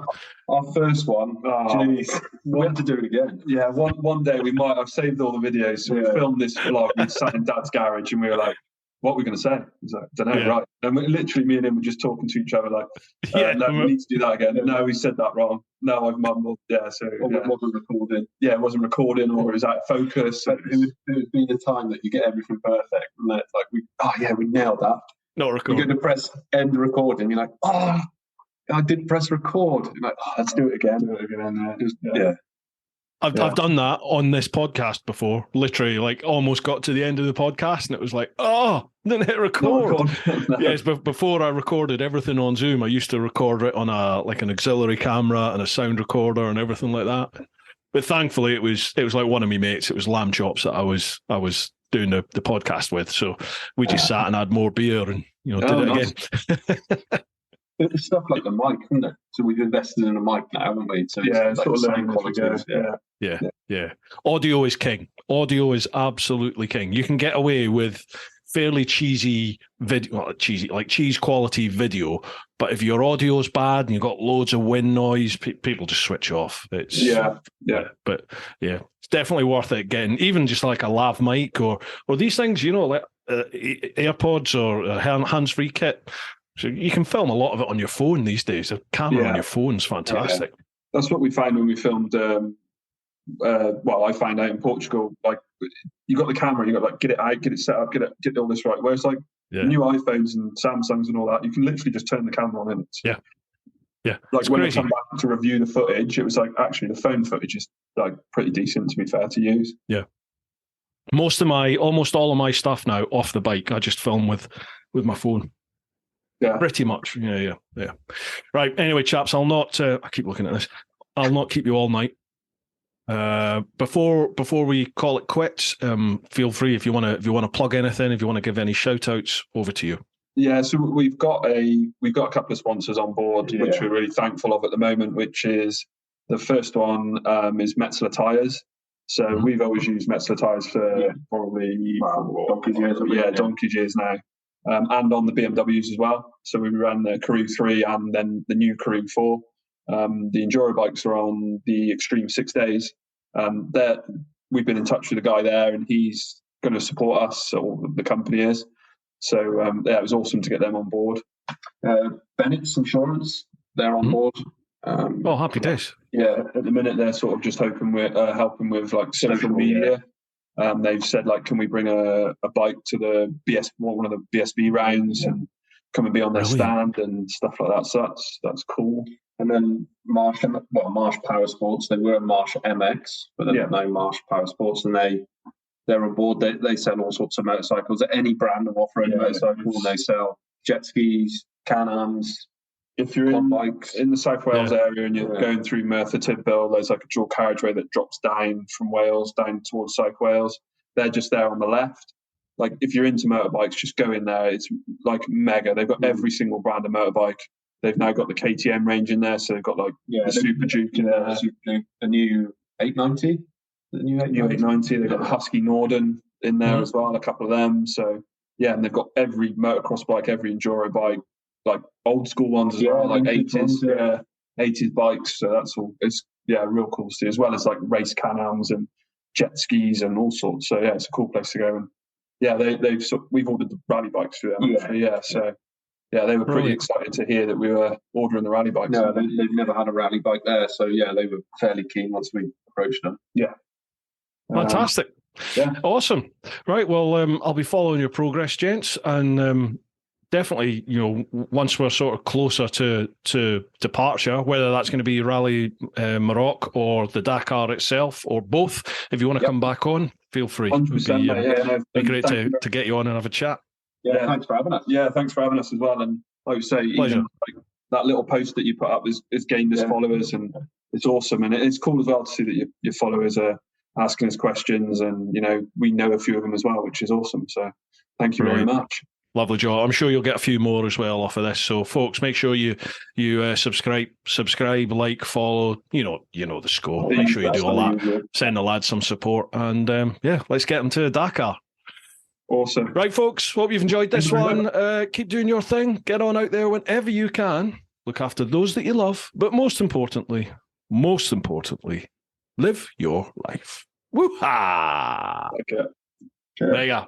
Our first one, we have to do it again. Yeah, one day we might. I've saved all the videos, so we filmed this vlog. We sat in Dad's garage, and we were like, what are we going to say? He's like, don't know, right? And literally, me and him were just talking to each other, like, no, we need to do that again. No, we said that wrong. No, I've mumbled. Yeah, so it wasn't recording. Yeah, it wasn't recording, or it was out of focus. It would be the time that you get everything perfect, and then it's like, we nailed that. Not recording. You're going to press end recording. You're like, I didn't press record. You're like, let's do it again. I've done that on this podcast before. Literally, like almost got to the end of the podcast, and it was like, didn't hit record. Yes, but before I recorded everything on Zoom, I used to record it on an auxiliary camera and a sound recorder and everything like that. But thankfully, it was like one of my mates. It was Lamb Chops that I was doing the podcast with. So we just sat and had more beer and did it again. It's stuff like the mic, isn't it? So we've invested in a mic now, haven't we? So it's sort of same quality. Yeah. Audio is king. Audio is absolutely king. You can get away with fairly cheesy video, like cheese quality video, but if your audio is bad and you've got loads of wind noise, people just switch off. But it's definitely worth it getting even just like a lav mic or these things, like AirPods or hands-free kit. So you can film a lot of it on your phone these days. A camera on your phone's fantastic. Yeah. That's what we found when we filmed. I find out in Portugal, like you got the camera, you got like get it out, get it set up, get all this right. Whereas like new iPhones and Samsungs and all that, you can literally just turn the camera on and it's like it's when crazy. I come back to review the footage, it was like actually the phone footage is like pretty decent, to be fair, to use. Yeah. Almost all of my stuff now off the bike, I just film with my phone. Yeah, pretty much. Yeah. Right. Anyway, chaps, I'll not. I keep looking at this. I'll not keep you all night. Before we call it quits, feel free if you want to plug anything, if you want to give any shout outs, over to you. Yeah, so we've got a couple of sponsors on board, which we're really thankful of at the moment. Which is the first one is Metzeler Tires. So we've always used Metzeler Tires for probably donkey's years now. And on the BMWs as well. So we ran the Karoo 3 and then the new Karoo 4. The Enduro bikes are on the Extreme 6 days. We've been in touch with the guy there and he's going to support us, or the company is. So, it was awesome to get them on board. Bennett's Insurance, they're on board. Happy days. Yeah, at the minute they're sort of just helping with like social media. They've said, like, can we bring a bike to the one of the BSB rounds and come and be on their stand and stuff like that. So that's cool. And then Marsh Power Sports, they were Marsh MX, but they're no Marsh Power Sports, and they're on board. They sell all sorts of motorcycles, any brand of off-road motorcycle, and they sell jet skis, Can-Ams. If you're in the South Wales area and you're going through Merthyr Tydfil, there's like a dual carriageway that drops down from Wales down towards South Wales. They're just there on the left. Like if you're into motorbikes, just go in there. It's like mega. They've got every single brand of motorbike. They've now got the KTM range in there, so they've got like the Super Duke in there, the new 890, new 890. They've got the Husky Norden in there as well, a couple of them. So and they've got every motocross bike, every enduro bike. Like old school ones as well, like 80s, 80s bikes. So that's all. It's real cool to see, as well as like race Can-Ams and jet skis and all sorts. So it's a cool place to go. And we've ordered the rally bikes through them. So yeah, they were pretty Brilliant. excited to hear that we were ordering the rally bikes. No, they've never had a rally bike there, so yeah, they were fairly keen once we approached them. Yeah. Fantastic. Yeah. Awesome. Right. Well, I'll be following your progress, gents, and definitely, once we're sort of closer to departure, whether that's going to be Rally Morocco or the Dakar itself, or both, if you want to come back on, feel free. 100%, It'd be great to get you on and have a chat. Yeah, thanks for having us. Yeah, thanks for having us as well. And like you say, Pleasure. even that little post that you put up has gained us followers, and it's awesome. And it's cool as well to see that your followers are asking us questions, and we know a few of them as well, which is awesome. So thank you very much. Lovely, Joe. I'm sure you'll get a few more as well off of this. So, folks, make sure you subscribe, like, follow. You know the score. Make sure you do all that. Send the lads some support, and let's get them to Dakar. Awesome. Right, folks. Hope you've enjoyed this one. Keep doing your thing. Get on out there whenever you can. Look after those that you love, but most importantly, live your life. Woo-ha! Okay. There you go.